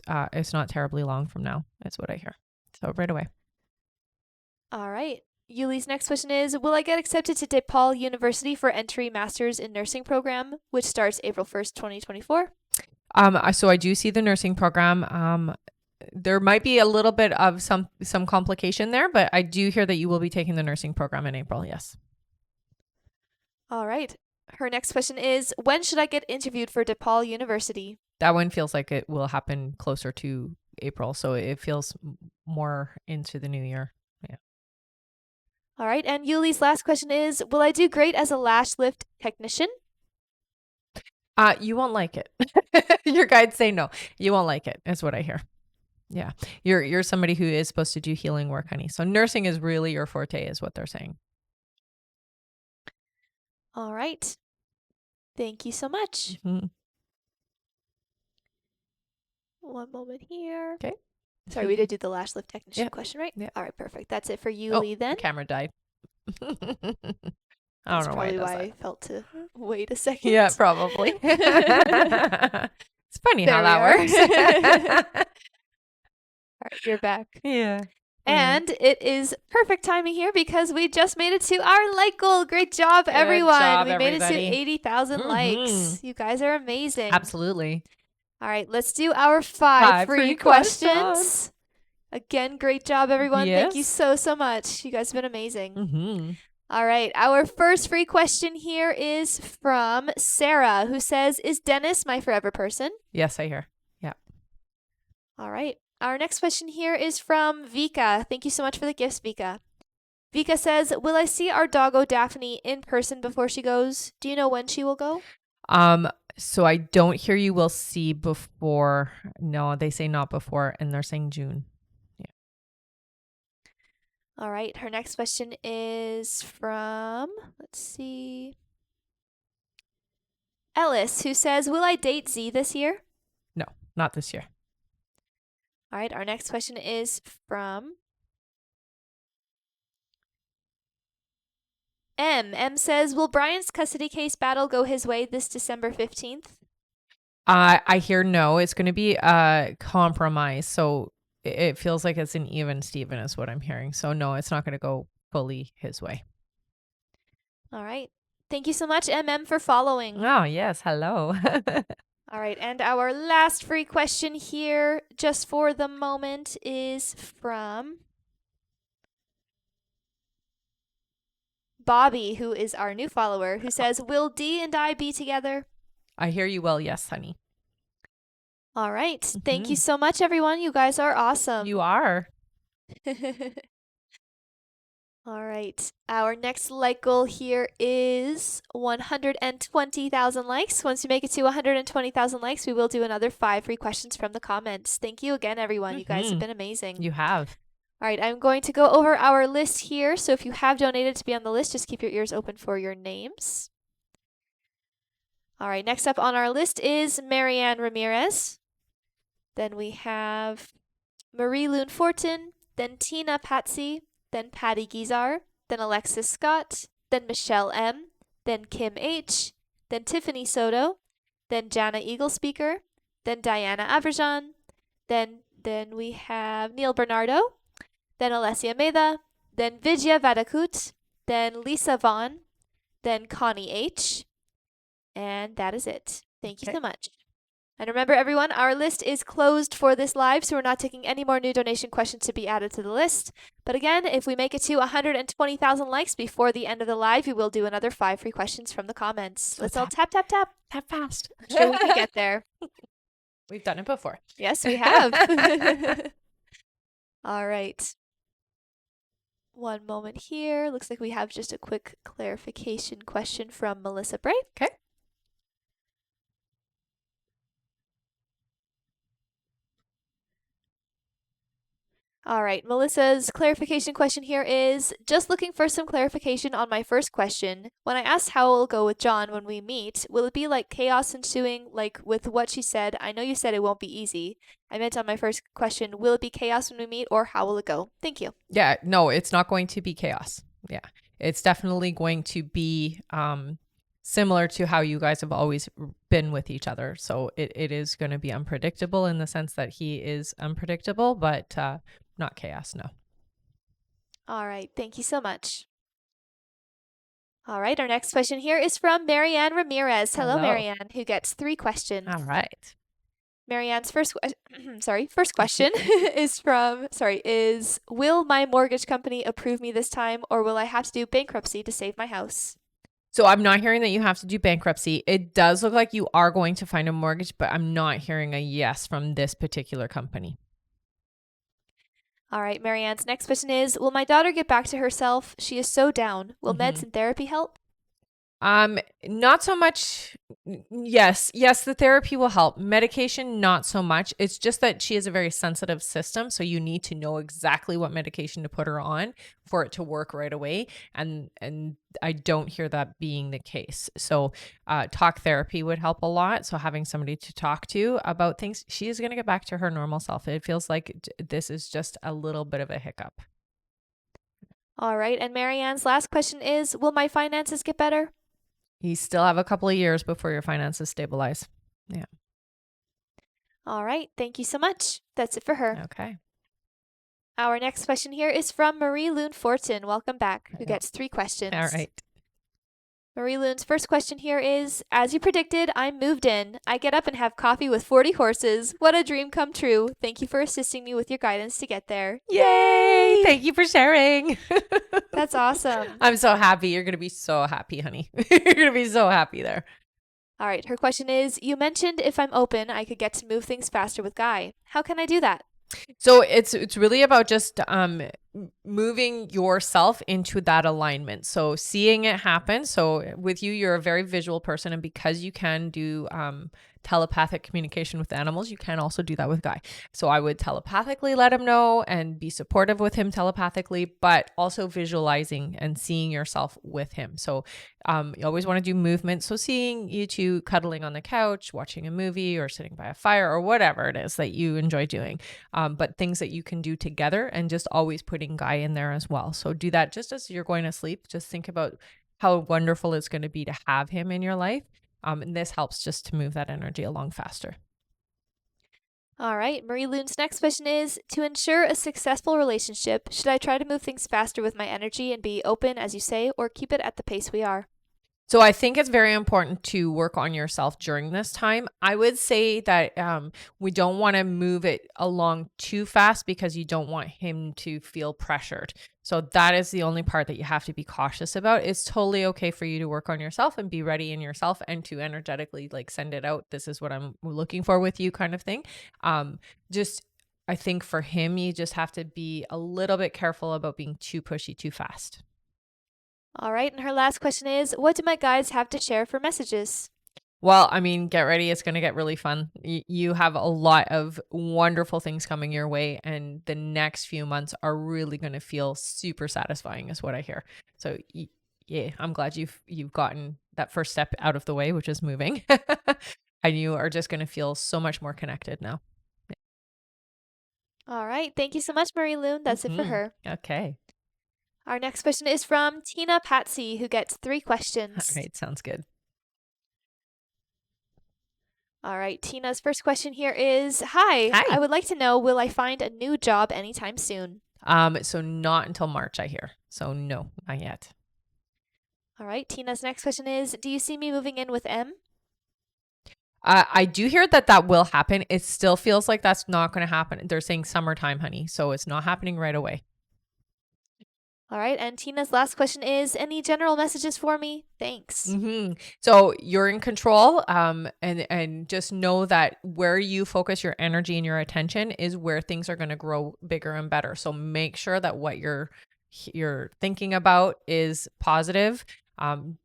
S1: terribly long from now. That's what I hear. So right away.
S2: All right. Yuli's next question is, will I get accepted to DePaul University for entry master's in nursing program, which starts April 1st, 2024?
S1: So I do see the nursing program. There might be a little bit of some complication there, but I do hear that you will be taking the nursing program in April. Yes.
S2: All right. Her next question is, when should I get interviewed for DePaul University?
S1: That one feels like it will happen closer to April, so it feels more into the new year. Yeah.
S2: All right. And Yuli's last question is, will I do great as a lash lift technician?
S1: You won't like it. Your guides say no. You won't like it, is what I hear. Yeah. You're somebody who is supposed to do healing work, honey. So nursing is really your forte, is what they're saying.
S2: All right. Thank you so much.
S1: Mm-hmm.
S2: One moment here.
S1: Okay.
S2: Sorry, we did do the lash lift technician
S1: Yeah.
S2: question, right?
S1: Yeah.
S2: All right, perfect. That's it for Yuli then.
S1: The camera died. I
S2: That's
S1: don't know why
S2: probably
S1: it does
S2: why
S1: that.
S2: I felt to wait a second.
S1: Yeah, probably. It's funny how
S2: There we
S1: that works.
S2: All right, you're back.
S1: Yeah.
S2: And it is perfect timing here because we just made it to our like goal. Great job, everyone.
S1: job,
S2: We made it to
S1: everybody.
S2: 80,000 likes. You guys are amazing.
S1: Absolutely.
S2: All right, let's do our 5 free
S1: free
S2: questions.
S1: questions.
S2: Again, great job, everyone. Thank you
S1: Yes.
S2: so much. You guys have been amazing.
S1: Mm-hmm.
S2: All right, our first free question here is from Sarah, who says, is Dennis my forever person?
S1: Yes, I hear. Yeah.
S2: All right. Our next question here is from Vika. Thank you so much for the gifts, Vika. Vika says, will I see our doggo Daphne in person before she goes? Do you know when she will go?
S1: So I don't hear you will see before. No, they say not before, and they're saying June. Yeah.
S2: All right. Her next question is from, let's see, Ellis, who says, will I date Z this year?
S1: No, not this year.
S2: All right. Our next question is from M. M says, will Brian's custody case battle go his way this December 15th?
S1: I hear no. It's going to be a compromise. So it feels like it's an even Steven is what I'm hearing. So no, it's not going to go fully his way.
S2: All right. Thank you so much, MM, for following.
S1: Oh, yes. Hello.
S2: All right. And our last free question here, just for the moment, is from Bobby, who is our new follower, who says, will D and I be together?
S1: I hear you well. Yes, honey.
S2: All right. Thank you so much, everyone. You guys are awesome.
S1: You are.
S2: All right. Our next like goal here is 120,000 likes. Once we make it to 120,000 likes, we will do another 5 free questions from the comments. Thank you again, everyone. You guys have been amazing.
S1: You have.
S2: All right. I'm going to go over our list here. So if you have donated to be on the list, just keep your ears open for your names. All right. Next up on our list is Marianne Ramirez. Then we have Marie Loon Fortin. Then Tina Patsy. Then Patty Gizar, then Alexis Scott, then Michelle M, then Kim H, then Tiffany Soto, then Jana Eaglespeaker, then Diana Averjan, then we have Neil Bernardo, then Alessia Meda, then Vijaya Vadakut, then Lisa Vaughn, then Connie H. And that is it. Thank you
S1: Okay.
S2: so much. And remember, everyone, our list is closed for this live, so we're not taking any more new donation questions to be added to the list. But again, if we make it to 120,000 likes before the end of the live, we will do another 5 free questions from the comments.
S1: So
S2: Let's all tap, tap, tap.
S1: Tap fast.
S2: I'm sure we can get there.
S1: We've done it before.
S2: Yes, we have. All right. One moment here. Looks like we have just a quick clarification question from Melissa Bray.
S1: Okay.
S2: All right, Melissa's clarification question here is just looking for some clarification on my first question. When I asked how it will go with John when we meet, will it be like chaos ensuing, like with what she said? I know you said it won't be easy. I meant on my first question, will it be chaos when we meet, or how will it go? Thank you.
S1: Yeah, no, it's not going to be chaos. Yeah, it's definitely going to be similar to how you guys have always been with each other. So it is going to be unpredictable in the sense that he is unpredictable, but not chaos, no.
S2: All right, thank you so much. All right, our next question here is from Marianne Ramirez. Hello,
S1: Hello.
S2: Marianne, who gets 3 questions.
S1: All right.
S2: Marianne's first question is will my mortgage company approve me this time, or will I have to do bankruptcy to save my house?
S1: So I'm not hearing that you have to do bankruptcy. It does look like you are going to find a mortgage, but I'm not hearing a yes from this particular company.
S2: All right, Marianne's next question is will my daughter get back to herself? She is so down. Will meds and therapy help?
S1: Not so much. Yes, the therapy will help. Medication, not so much. It's just that she has a very sensitive system, so you need to know exactly what medication to put her on for it to work right away. And I don't hear that being the case. So, talk therapy would help a lot. So having somebody to talk to about things, she is going to get back to her normal self. It feels like this is just a little bit of a hiccup.
S2: All right, and Marianne's last question is will my finances get better?
S1: You still have a couple of years before your finances stabilize. Yeah.
S2: All right. Thank you so much. That's it for her.
S1: Okay.
S2: Our next question here is from Marie Loon Fortin. Welcome back, who
S1: Hello.
S2: gets 3 questions.
S1: All right.
S2: Marie Loon's first question here is as you predicted, I'm moved in. I get up and have coffee with 40 horses. What a dream come true. Thank you for assisting me with your guidance to get there.
S1: Yay! Thank you for sharing.
S2: That's awesome.
S1: I'm so happy. You're going to be so happy, honey. You're going to be so happy there.
S2: All right. Her question is you mentioned if I'm open, I could get to move things faster with Guy. How can I do that?
S1: So it's really about just moving yourself into that alignment. So seeing it happen. So with you, you're a very visual person, and because you can do telepathic communication with animals, you can also do that with Guy. So I would telepathically let him know and be supportive with him telepathically, but also visualizing and seeing yourself with him. So you always want to do movement. So seeing you two cuddling on the couch, watching a movie, or sitting by a fire, or whatever it is that you enjoy doing. But things that you can do together, and just always putting Guy in there as well. So do that just as you're going to sleep. Just think about how wonderful it's going to be to have him in your life. And this helps just to move that energy along faster.
S2: All right. Marie Loon's next question is to ensure a successful relationship, should I try to move things faster with my energy and be open, as you say, or keep it at the pace we are?
S1: So I think it's very important to work on yourself during this time. I would say that we don't want to move it along too fast because you don't want him to feel pressured. So that is the only part that you have to be cautious about. It's totally okay for you to work on yourself and be ready in yourself and to energetically like send it out. This is what I'm looking for with you kind of thing. Just I think for him, you just have to be a little bit careful about being too pushy too fast.
S2: All right. And her last question is what do my guides have to share for messages?
S1: Well, I mean, get ready. It's going to get really fun. You have a lot of wonderful things coming your way, and the next few months are really going to feel super satisfying, is what I hear. So, yeah, I'm glad you've gotten that first step out of the way, which is moving, and you are just going to feel so much more connected now.
S2: All right. Thank you so much, Marie Loon. That's it for her.
S1: Okay.
S2: Our next question is from Tina Patsy, who gets 3 questions.
S1: All right. Sounds good.
S2: All right. Tina's first question here is Hi. I would like to know, will I find a new job anytime soon?
S1: So not until March, I hear. So no, not yet.
S2: All right. Tina's next question is, do you see me moving in with M?
S1: I do hear that that will happen. It still feels like that's not going to happen. They're saying summertime, honey. So it's not happening right away.
S2: All right. And Tina's last question is, any general messages for me? Thanks.
S1: So you're in control, and just know that where you focus your energy and your attention is where things are going to grow bigger and better. So make sure that what you're thinking about is positive.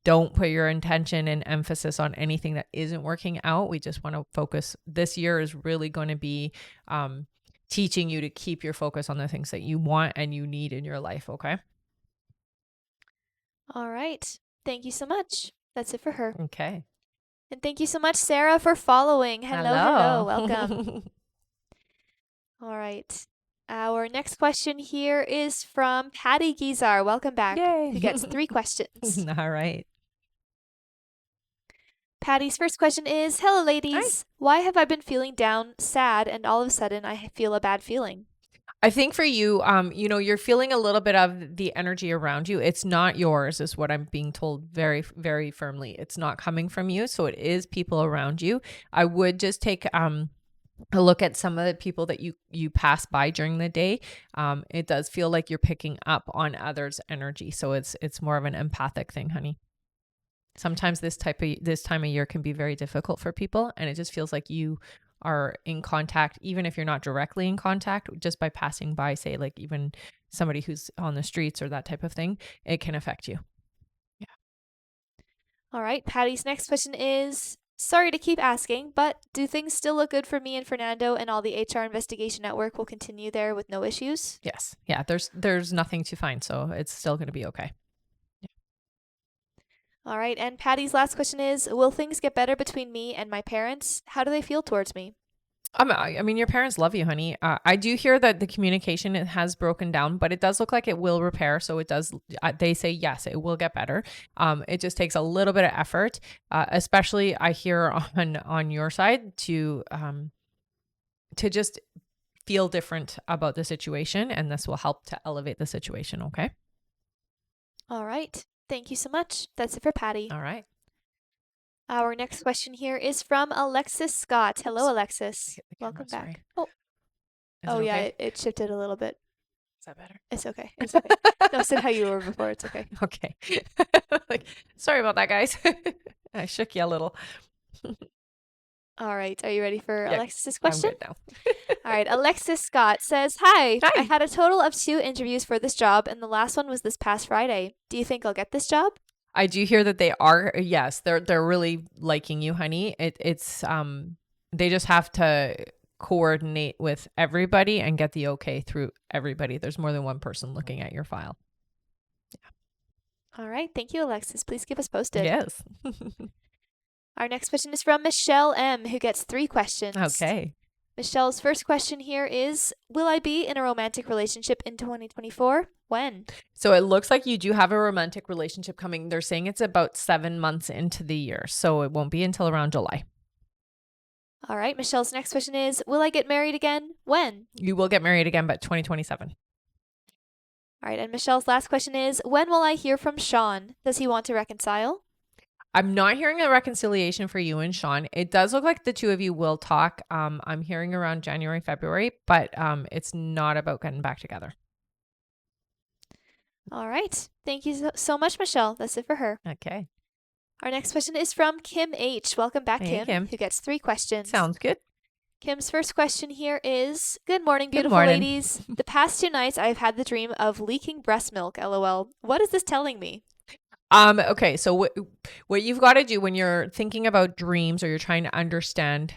S1: Don't put your intention and emphasis on anything that isn't working out. We just want to focus. This year is really going to be teaching you to keep your focus on the things that you want and you need in your life. Okay.
S2: All right. Thank you so much. That's it for her.
S1: Okay.
S2: And thank you so much, Sarah, for following. Hello. Welcome. All right. Our next question here is from Patty Gizar. Welcome back.
S1: Yay.
S2: Who gets 3 questions.
S1: All right.
S2: Patty's first question is, hello, ladies.
S1: Hi.
S2: Why have I been feeling down, sad, and all of a sudden I feel a bad feeling?
S1: I think for you, you're feeling a little bit of the energy around you. It's not yours, is what I'm being told very, very firmly. It's not coming from you. So it is people around you. I would just take a look at some of the people that you pass by during the day. It does feel like you're picking up on others' energy. So it's more of an empathic thing, honey. Sometimes this time of year can be very difficult for people, and it just feels like you are in contact, even if you're not directly in contact, just by passing by, say, like even somebody who's on the streets or that type of thing, it can affect you. Yeah.
S2: All right. Patty's next question is, sorry to keep asking, but do things still look good for me and Fernando, and all the HR investigation at work will continue there with no issues?
S1: Yes. Yeah. There's nothing to find, so it's still going to be okay.
S2: All right. And Patty's last question is, will things get better between me and my parents? How do they feel towards me?
S1: I mean, your parents love you, honey. I do hear that the communication it has broken down, but it does look like it will repair. So it does. They say yes, it will get better. It just takes a little bit of effort, especially I hear on your side to just feel different about the situation, and this will help to elevate the situation. Okay.
S2: All right. Thank you so much. That's it for Patty.
S1: All right.
S2: Our next question here is from Alexis Scott. Hello,
S1: Oops.
S2: Alexis.
S1: Hit the camera,
S2: Welcome
S1: sorry.
S2: back. Oh,
S1: Is it
S2: yeah,
S1: okay?
S2: it shifted a little bit.
S1: Is that better?
S2: It's okay. It's okay. No, sit how you were before. It's okay.
S1: Okay. Like, sorry about that, guys. I shook you a little.
S2: All right. Are you ready for
S1: Yeah,
S2: Alexis's
S1: I'm
S2: question?
S1: good now.
S2: All right. Alexis Scott says, Hi.
S1: Hi.
S2: I had a total of 2 interviews for this job, and the last one was this past Friday. Do you think I'll get this job?
S1: I do hear that they are. Yes, they're really liking you, honey. It's they just have to coordinate with everybody and get the okay through everybody. There's more than one person looking at your file.
S2: All right. Thank you, Alexis. Please keep us posted.
S1: Yes.
S2: Our next question is from Michelle M., who gets 3 questions.
S1: Okay.
S2: Michelle's first question here is, will I be in a romantic relationship in 2024? When?
S1: So it looks like you do have a romantic relationship coming. They're saying it's about 7 months into the year, so it won't be until around July.
S2: All right. Michelle's next question is, will I get married again? When?
S1: You will get married again, but 2027.
S2: All right. And Michelle's last question is, when will I hear from Sean? Does he want to reconcile?
S1: I'm not hearing a reconciliation for you and Sean. It does look like the two of you will talk. I'm hearing around January, February, but it's not about getting back together.
S2: All right. Thank you so much, Michelle. That's it for her.
S1: Okay.
S2: Our next question is from Kim H. Welcome back,
S1: Hey, Kim.
S2: who gets 3 questions.
S1: Sounds good.
S2: Kim's first question here is, good morning,
S1: Good
S2: beautiful
S1: morning.
S2: ladies. The past 2 nights, I've had the dream of leaking breast milk, LOL. What is this telling me?
S1: Okay, so what you've got to do when you're thinking about dreams or you're trying to understand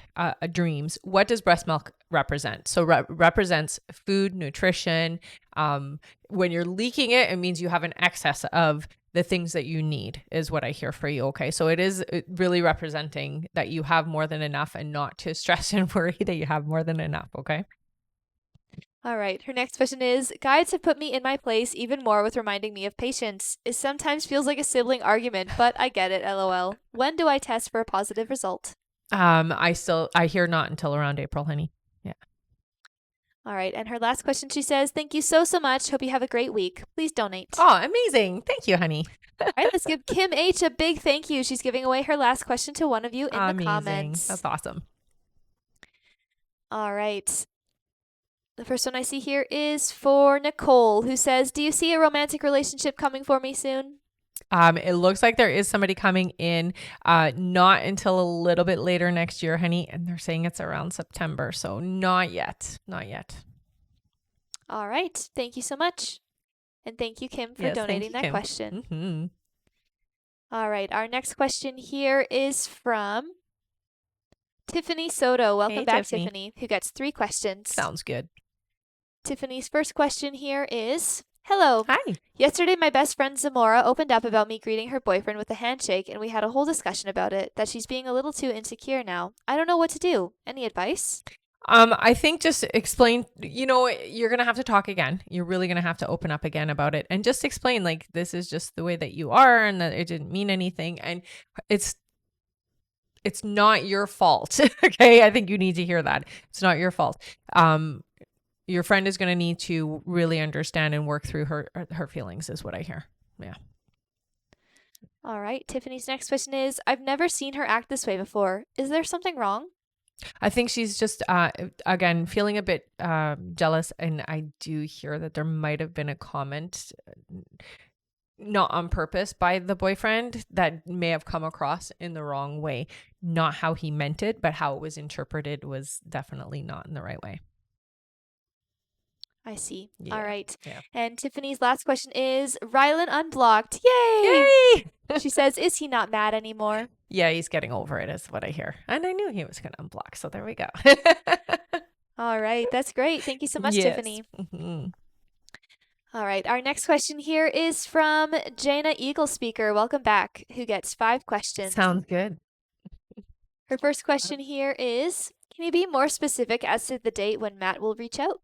S1: dreams, what does breast milk represent? So represents food, nutrition. When you're leaking it, it means you have an excess of the things that you need is what I hear for you. Okay, so it is really representing that you have more than enough and not to stress and worry that you have more than enough. Okay.
S2: All right. Her next question is, guides have put me in my place even more with reminding me of patience. It sometimes feels like a sibling argument, but I get it, LOL. When do I test for a positive result?
S1: I hear not until around April, honey. Yeah.
S2: All right. And her last question, she says, thank you so, so much. Hope you have a great week. Please donate.
S1: Oh, amazing. Thank you, honey.
S2: All right. Let's give Kim H a big thank you. She's giving away her last question to one of you in the
S1: Amazing.
S2: comments.
S1: That's awesome.
S2: All right. The first one I see here is for Nicole, who says, do you see a romantic relationship coming for me soon?
S1: It looks like there is somebody coming in, not until a little bit later next year, honey. And they're saying it's around September. So not yet. Not yet.
S2: All right. Thank you so much. And thank you, Kim, for
S1: Yes, thank
S2: donating
S1: you,
S2: that
S1: Kim.
S2: question.
S1: Mm-hmm.
S2: All right. Our next question here is from Tiffany Soto. Welcome
S1: Hey,
S2: back,
S1: Tiffany.
S2: Tiffany, who gets 3 questions.
S1: Sounds good.
S2: Tiffany's first question here is, hello.
S1: Hi.
S2: Yesterday, my best friend Zamora opened up about me greeting her boyfriend with a handshake, and we had a whole discussion about it, that she's being a little too insecure now. I don't know what to do. Any advice?
S1: I think just explain, you're going to have to talk again. You're really going to have to open up again about it and just explain, like, this is just the way that you are and that it didn't mean anything. And it's not your fault. Okay. I think you need to hear that. It's not your fault. Your friend is going to need to really understand and work through her feelings is what I hear. Yeah.
S2: All right. Tiffany's next question is, I've never seen her act this way before. Is there something wrong?
S1: I think she's just, again, feeling a bit jealous. And I do hear that there might have been a comment, not on purpose by the boyfriend, that may have come across in the wrong way. Not how he meant it, but how it was interpreted was definitely not in the right way.
S2: I see.
S1: Yeah,
S2: All right.
S1: yeah.
S2: And Tiffany's last question is, Rylan unblocked. Yay!
S1: Yay!
S2: She says, is he not mad anymore?
S1: Yeah, he's getting over it, is what I hear. And I knew he was going to unblock. So there we go.
S2: All right. That's great. Thank you so much,
S1: Yes.
S2: Tiffany.
S1: Mm-hmm.
S2: All right. Our next question here is from Jana Eagle Speaker. Welcome back, who gets 5 questions.
S1: Sounds good.
S2: Her first question here is, can you be more specific as to the date when Matt will reach out?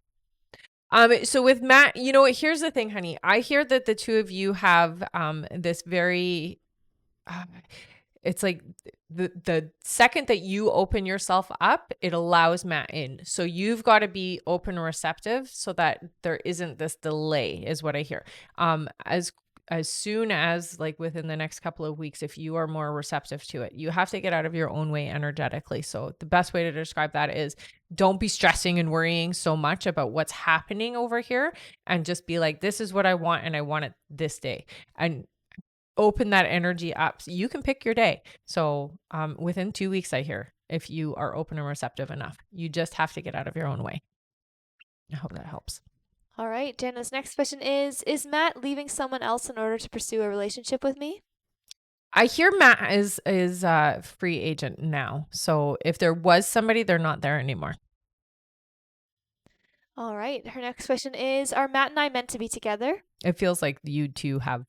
S1: So with Matt, here's the thing, honey. I hear that the two of you have this very it's like the second that you open yourself up, it allows Matt in. So you've got to be open and receptive so that there isn't this delay, is what I hear. As soon as, like, within the next couple of weeks, if you are more receptive to it, you have to get out of your own way energetically. So the best way to describe that is, don't be stressing and worrying so much about what's happening over here, and just be like, this is what I want, and I want it this day. And open that energy up. So you can pick your day. So within 2 weeks, I hear, if you are open and receptive enough, you just have to get out of your own way. I hope that helps.
S2: All right. Jana's next question is Matt leaving someone else in order to pursue a relationship with me?
S1: I hear Matt is a free agent now. So if there was somebody, they're not there anymore.
S2: All right. Her next question is, are Matt and I meant to be together?
S1: It feels like you two have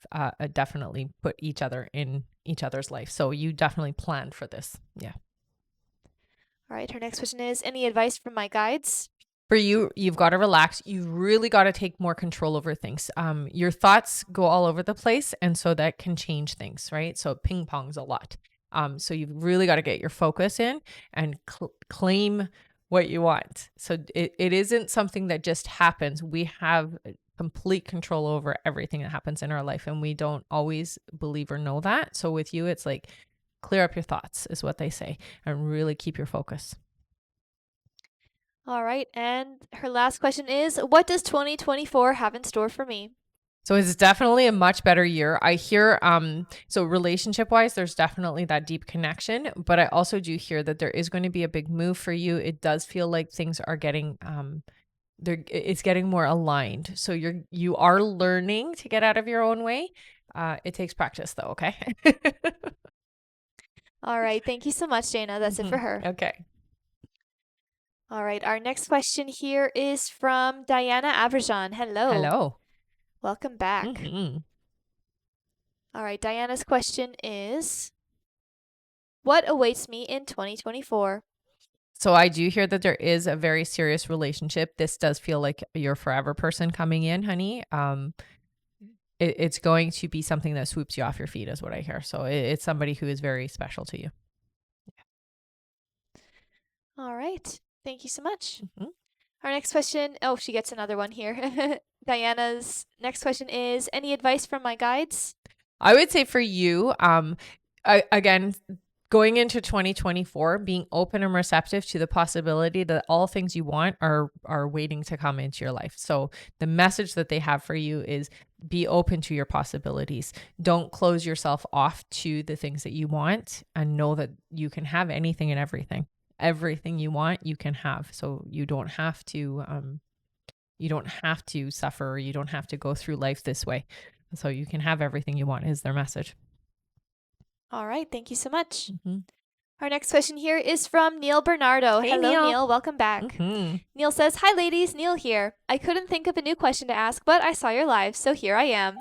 S1: definitely put each other in each other's life. So you definitely planned for this. Yeah.
S2: All right. Her next question is, any advice from my guides?
S1: For you, you've got to relax. You've really got to take more control over things. Your thoughts go all over the place, and so that can change things, right? So it ping pongs a lot. So you've really got to get your focus in and claim what you want. So it isn't something that just happens. We have complete control over everything that happens in our life, and we don't always believe or know that. So with you, it's like, clear up your thoughts, is what they say, and really keep your focus.
S2: All right. And her last question is, what does 2024 have in store for me?
S1: So it's definitely a much better year. I hear, so relationship wise, there's definitely that deep connection, but I also do hear that there is going to be a big move for you. It does feel like things are getting, it's getting more aligned. So you are learning to get out of your own way. It takes practice though. Okay.
S2: All right. Thank you so much, Jana. That's it for her.
S1: Okay.
S2: All right. Our next question here is from Diana Abrajan. Hello.
S1: Hello.
S2: Welcome back.
S1: Mm-hmm.
S2: All right. Diana's question is, what awaits me in 2024?
S1: So I do hear that there is a very serious relationship. This does feel like your forever person coming in, honey. It's going to be something that swoops you off your feet, is what I hear. So it's somebody who is very special to you.
S2: All right. Thank you so much.
S1: Mm-hmm.
S2: Our next question, oh, she gets another one here. Diana's next question is, any advice from my guides?
S1: I would say for you, again, going into 2024, being open and receptive to the possibility that all things you want are waiting to come into your life. So the message that they have for you is be open to your possibilities. Don't close yourself off to the things that you want, and know that you can have anything and everything. Everything you want, you can have. So you don't have to suffer, or you don't have to go through life this way. So you can have everything you want is their message.
S2: All right. Thank you so much.
S1: Mm-hmm.
S2: Our next question here is from Neil Bernardo.
S1: Hey,
S2: Hello,
S1: Neil.
S2: Neil. Welcome back.
S1: Mm-hmm.
S2: Neil says, hi, ladies. Neil here. I couldn't think of a new question to ask, but I saw your live, so here I am.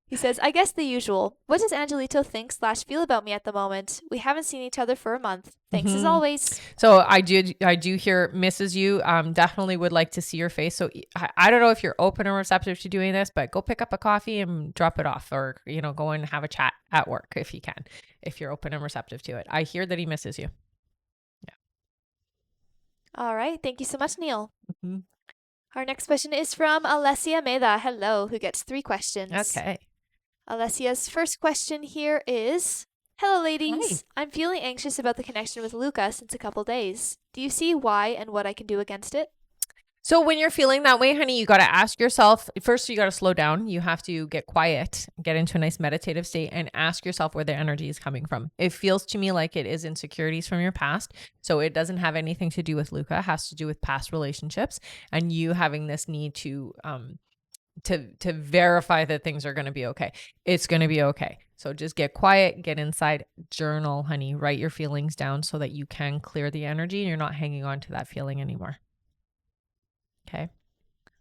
S2: He says, I guess the usual. What does Angelito think/feel about me at the moment? We haven't seen each other for a month. Thanks as always.
S1: So I do hear misses you. Definitely would like to see your face. So I don't know if you're open or receptive to doing this, but go pick up a coffee and drop it off, or go and have a chat at work if you can, if you're open and receptive to it. I hear that he misses you.
S2: All right. Thank you so much, Neil.
S1: Mm-hmm.
S2: Our next question is from Alessia Meda. Hello, who gets 3 questions.
S1: Okay.
S2: Alessia's first question here is, hello, ladies. Hi. I'm feeling anxious about the connection with Luca since a couple days. Do you see why and what I can do against it?
S1: So when you're feeling that way, honey, you got to ask yourself, first, you got to slow down. You have to get quiet, get into a nice meditative state, and ask yourself where the energy is coming from. It feels to me like it is insecurities from your past. So it doesn't have anything to do with Luca. It has to do with past relationships and you having this need to verify that things are going to be okay. It's going to be okay. So just get quiet, get inside, journal, honey, write your feelings down so that you can clear the energy and you're not hanging on to that feeling anymore. Okay.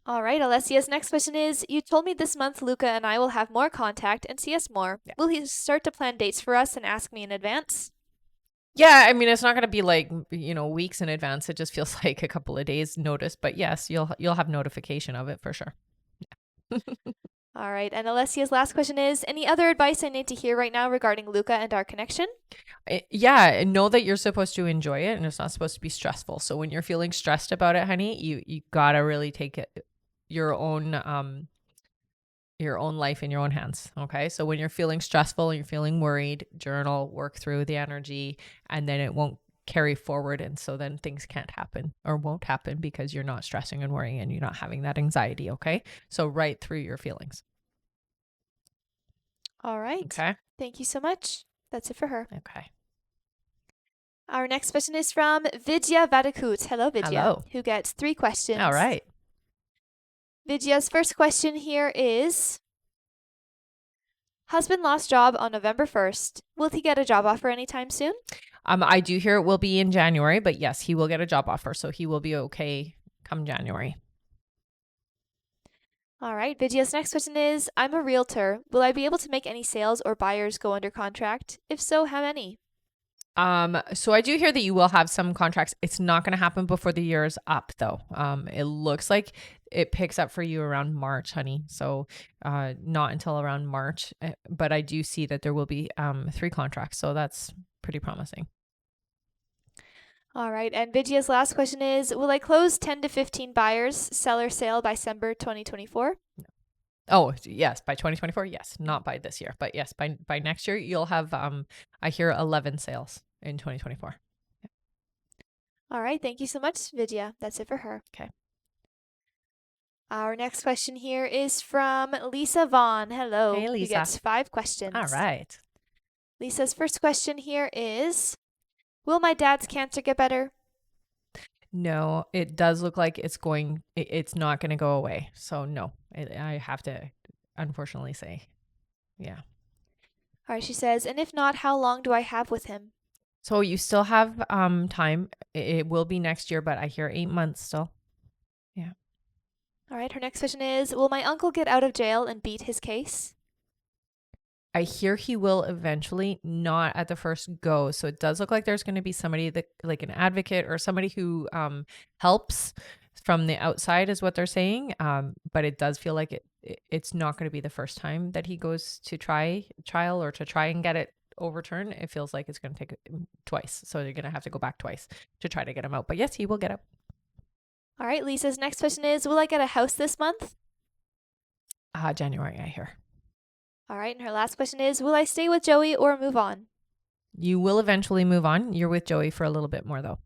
S2: All right. Alessia's next question is, you told me this month Luca and I will have more contact and see us more. Yeah. Will he start to plan dates for us and ask me in advance?
S1: Yeah, I mean, it's not going to be like, weeks in advance. It just feels like a couple of days notice, but yes, you'll have notification of it for sure. Yeah.
S2: All right. And Alessia's last question is, any other advice I need to hear right now regarding Luca and our connection?
S1: Yeah, know that you're supposed to enjoy it and it's not supposed to be stressful. So when you're feeling stressed about it, honey, you got to really take it your own life in your own hands. Okay. So when you're feeling stressful and you're feeling worried, journal, work through the energy, and then it won't carry forward. And so then things can't happen or won't happen because you're not stressing and worrying and you're not having that anxiety. Okay. So write through your feelings.
S2: All right.
S1: Okay.
S2: Thank you so much. That's it for her.
S1: Okay.
S2: Our next question is from Vidya Vadakut. Hello, Vidya.
S1: Hello.
S2: Who gets 3 questions.
S1: All right.
S2: Vidya's first question here is, husband lost job on November 1st. Will he get a job offer anytime soon?
S1: I do hear it will be in January, but yes, he will get a job offer. So he will be okay come January.
S2: All right. Vidya's next question is, I'm a realtor. Will I be able to make any sales or buyers go under contract? If so, how many?
S1: So I do hear that you will have some contracts. It's not going to happen before the year is up though. It looks like it picks up for you around March, honey. So, not until around March, but I do see that there will be, 3 contracts. So that's pretty promising.
S2: All right. And Vidya's last question is, will I close 10 to 15 buyers, seller sale by December 2024?
S1: No. Oh, yes. By 2024. Yes. Not by this year, but yes, by next year, you'll have, I hear 11 sales in 2024. Yeah.
S2: All right. Thank you so much, Vidya. That's it for her.
S1: Okay.
S2: Our next question here is from Lisa Vaughn. Hello.
S1: Hey, Lisa.
S2: Who gets 5 questions.
S1: All right.
S2: Lisa's first question here is, will my dad's cancer get better?
S1: No, it does look like it's not going to go away. So no, I have to unfortunately say, yeah.
S2: All right. She says, and if not, how long do I have with him?
S1: So you still have time. It will be next year, but I hear 8 months still. Yeah.
S2: All right. Her next question is, will my uncle get out of jail and beat his case?
S1: I hear he will eventually, not at the first go. So it does look like there's going to be somebody that, like an advocate or somebody who helps from the outside is what they're saying. But it does feel like it's not going to be the first time that he goes to trial or to try and get it overturned. It feels like it's going to take twice. So they're going to have to go back twice to try to get him out. But yes, he will get out.
S2: All right, Lisa's next question is, will I get a house this month?
S1: January, I hear.
S2: All right, and her last question is, will I stay with Joey or move on?
S1: You will eventually move on. You're with Joey for a little bit more, though.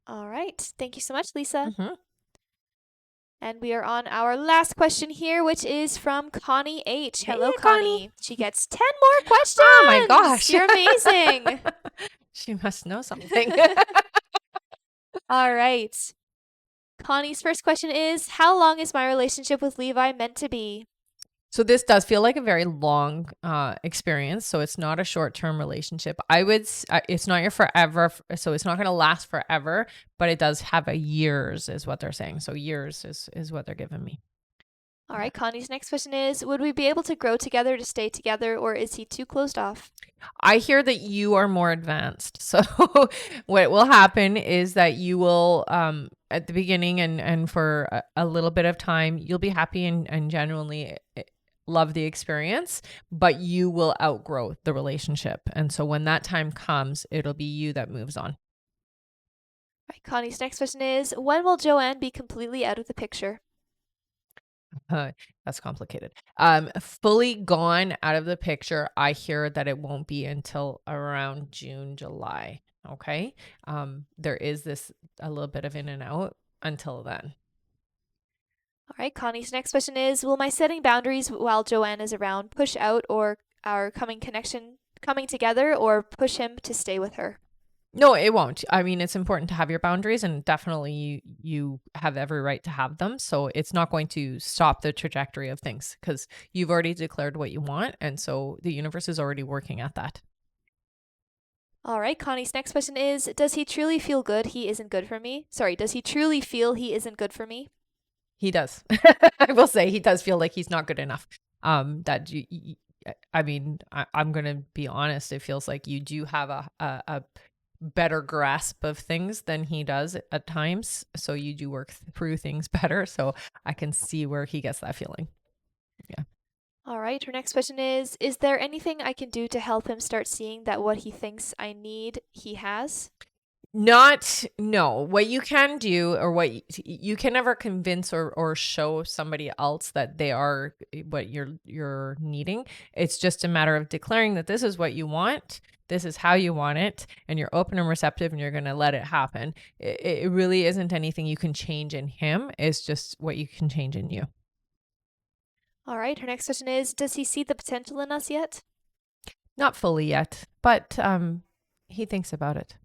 S2: All right, thank you so much, Lisa.
S1: Mm-hmm.
S2: And we are on our last question here, which is from Connie H.
S1: Hey,
S2: Hello,
S1: Connie.
S2: She gets 10 more questions.
S1: Oh my gosh.
S2: You're amazing.
S1: She must know something.
S2: All right. Connie's first question is, how long is my relationship with Levi meant to be?
S1: So this does feel like a very long experience. So it's not a short-term relationship. It's not your forever. So it's not going to last forever, but it does have a years is what they're saying. So years is what they're giving me.
S2: All right. Connie's next question is, would we be able to grow together to stay together, or is he too closed off?
S1: I hear that you are more advanced. So what will happen is that you will, at the beginning and for a little bit of time, you'll be happy and genuinely love the experience, but you will outgrow the relationship. And so when that time comes, it'll be you that moves on.
S2: All right. Connie's next question is, when will Joanne be completely out of the picture?
S1: That's complicated. Fully gone out of the picture. I hear that it won't be until around June, July. Okay. There is this a little bit of in and out until then.
S2: All right. Connie's next question is, will my setting boundaries while Joanne is around push out or our coming together, or push him to stay with her?
S1: No, it won't. I mean, it's important to have your boundaries, and definitely you have every right to have them. So it's not going to stop the trajectory of things because you've already declared what you want. And so the universe is already working at that.
S2: All right. Connie's next question is, does he truly feel good he isn't good for me? Sorry, does he truly feel he isn't good for me?
S1: He does. I will say he does feel like he's not good enough. That I mean, I'm going to be honest. It feels like you do have a better grasp of things than he does at times. So you do work through things better. So I can see where he gets that feeling. Yeah.
S2: All right. Her next question is there anything I can do to help him start seeing that what he thinks I need, he has?
S1: No. What you can do, or what you can never convince or show somebody else that they are what you're needing. It's just a matter of declaring that this is what you want, this is how you want it, and you're open and receptive, and you're going to let it happen. It really isn't anything you can change in him. It's just what you can change in you.
S2: All right. Her next question is, does he see the potential in us yet?
S1: Not fully yet, but he thinks about it.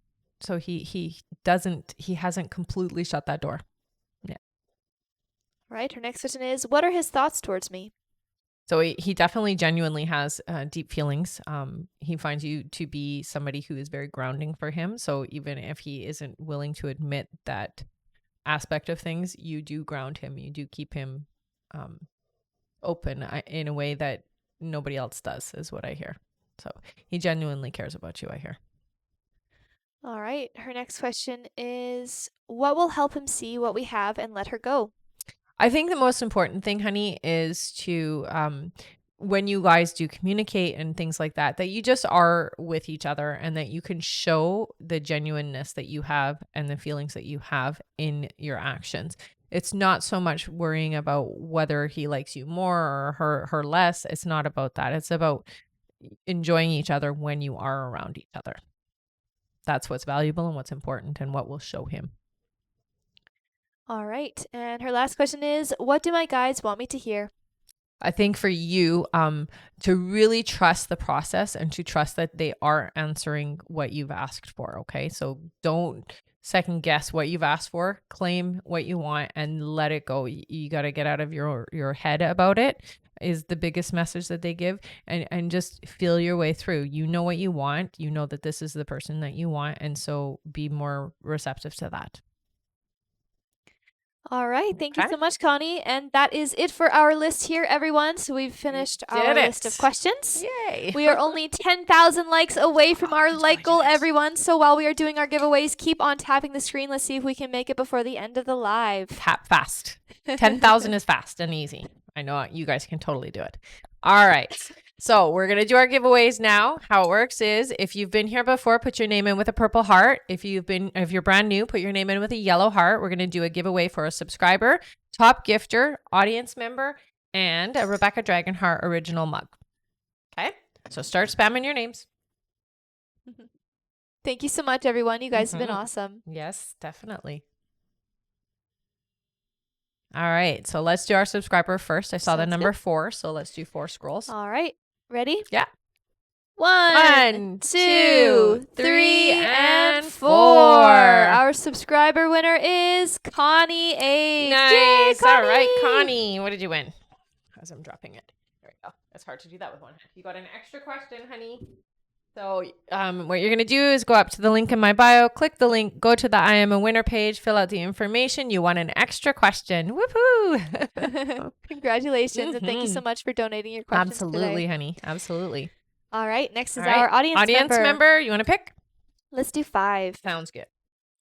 S1: So he hasn't completely shut that door. Yeah.
S2: Right. Her next question is, what are his thoughts towards me?
S1: So he definitely genuinely has deep feelings. He finds you to be somebody who is very grounding for him. So even if he isn't willing to admit that aspect of things, you do ground him. You do keep him open in a way that nobody else does, is what I hear. So he genuinely cares about you, I hear.
S2: All right. Her next question is, what will help him see what we have and let her go?
S1: I think the most important thing, honey, is to, when you guys do communicate and things like that, that you just are with each other and that you can show the genuineness that you have and the feelings that you have in your actions. It's not so much worrying about whether he likes you more or her less. It's not about that. It's about enjoying each other when you are around each other. That's what's valuable and what's important and what will show him.
S2: All right. And her last question is, what do my guides want me to hear?
S1: I think for you, to really trust the process and to trust that they are answering what you've asked for. Okay. So don't second guess what you've asked for, claim what you want and let it go. You got to get out of your head about it, is the biggest message that they give, and just feel your way through. You know what you want. You know that this is the person that you want. And so be more receptive to that.
S2: All right. Thank you so much, Connie. And that is it for our list here, everyone. So we've finished our list of questions.
S1: Yay.
S2: We are only 10,000 likes away from our like goal, everyone. So while we are doing our giveaways, keep on tapping the screen. Let's see if we can make it before the end of the live.
S1: Tap fast. 10,000 is fast and easy. I know you guys can totally do it. All right. So we're going to do our giveaways now. How it works is if you've been here before, put your name in with a purple heart. If you're brand new, put your name in with a yellow heart. We're going to do a giveaway for a subscriber, top gifter, audience member, and a Rebecca Dragonheart original mug. Okay. So start spamming your names.
S2: Thank you so much, everyone. You guys have been awesome.
S1: Yes, definitely. All right. So let's do our subscriber first. I saw the number 4. So let's do 4 scrolls.
S2: All right. Ready?
S1: Yeah.
S2: 1, 2, 3, and 4. Our subscriber winner is Connie H.
S1: Nice.
S2: Yay,
S1: All right,
S2: Connie.
S1: Connie. What did you win? As I'm dropping it. There we go. It's hard to do that with one hand. You got an extra question, honey. So what you're going to do is go up to the link in my bio, click the link, go to the I am a winner page, fill out the information. You won an extra question. Woohoo!
S2: Congratulations, and thank you so much for donating your questions
S1: Absolutely,
S2: today.
S1: honey. Absolutely.
S2: All right, next is
S1: All right.
S2: our audience
S1: member. You want to pick?
S2: Let's do 5.
S1: Sounds good.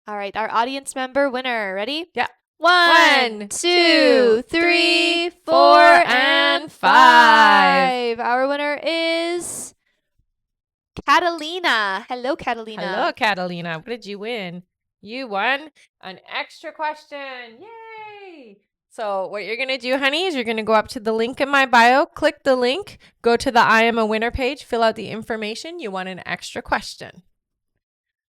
S2: All right, our audience member winner. Ready?
S1: Yeah.
S2: 1, 2, 3, 4, and 5. Our winner is Catalina. Hello, Catalina.
S1: Hello, Catalina. What did you win? You won an extra question. Yay! So what you're going to do, honey, is you're going to go up to the link in my bio, click the link, go to the I am a winner page, fill out the information. You won an extra question.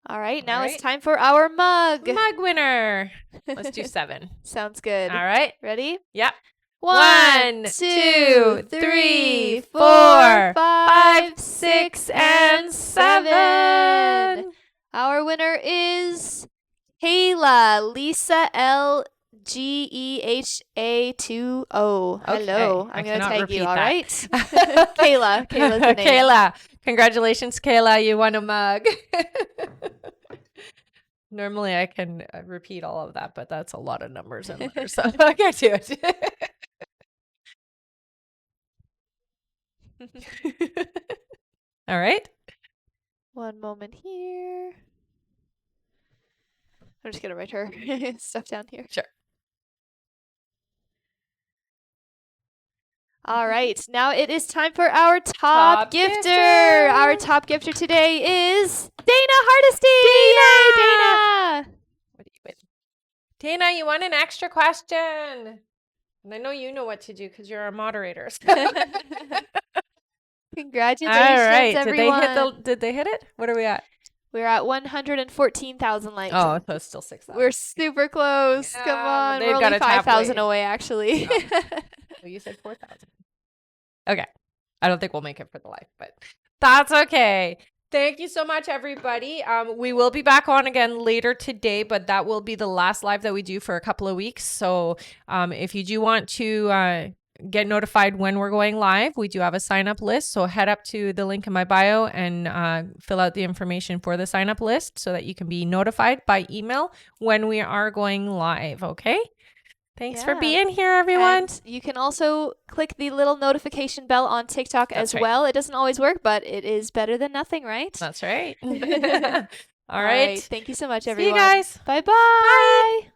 S2: All right, now it's time for our mug.
S1: Mug winner. Let's do 7.
S2: Sounds good.
S1: All right.
S2: Ready?
S1: Yep.
S2: 1, 2, 3, 4, 5, 6, and 7. Our winner is Kayla Lisa L Geha20. Hello. I'm going to tag you, all right? Kayla. Kayla's the name.
S1: Kayla. Congratulations, Kayla. You won a mug. Normally I can repeat all of that, but that's a lot of numbers and letters, so I can't do it. All right.
S2: One moment here. I'm just going to write her stuff down here.
S1: Sure.
S2: All right. Now it is time for our top gifter. Our top gifter today is Dana Hardesty. Yay, Dana.
S1: What do you win? Dana, you won an extra question. And I know you know what to do because you're our moderators.
S2: Congratulations,
S1: all right.
S2: everyone.
S1: Did they hit it? What are we at?
S2: We're at 114,000 likes.
S1: Oh, so it's still 6,000.
S2: We're super close.
S1: Yeah,
S2: Come on.
S1: they've
S2: We're
S1: got
S2: only
S1: a top
S2: 5,000
S1: weight.
S2: away, actually.
S1: Oh. Well, you said 4,000. Okay. I don't think we'll make it for the live, but that's okay. Thank you so much, everybody. We will be back on again later today, but that will be the last live that we do for a couple of weeks. So if you do want to get notified when we're going live, we do have a sign up list. So head up to the link in my bio and fill out the information for the sign up list so that you can be notified by email when we are going live. Okay. Thanks for being here, everyone.
S2: And you can also click the little notification bell on TikTok as well. It doesn't always work, but it is better than nothing, right?
S1: That's right. All right.
S2: Thank you so much, everyone.
S1: See you guys.
S2: Bye-bye. Bye.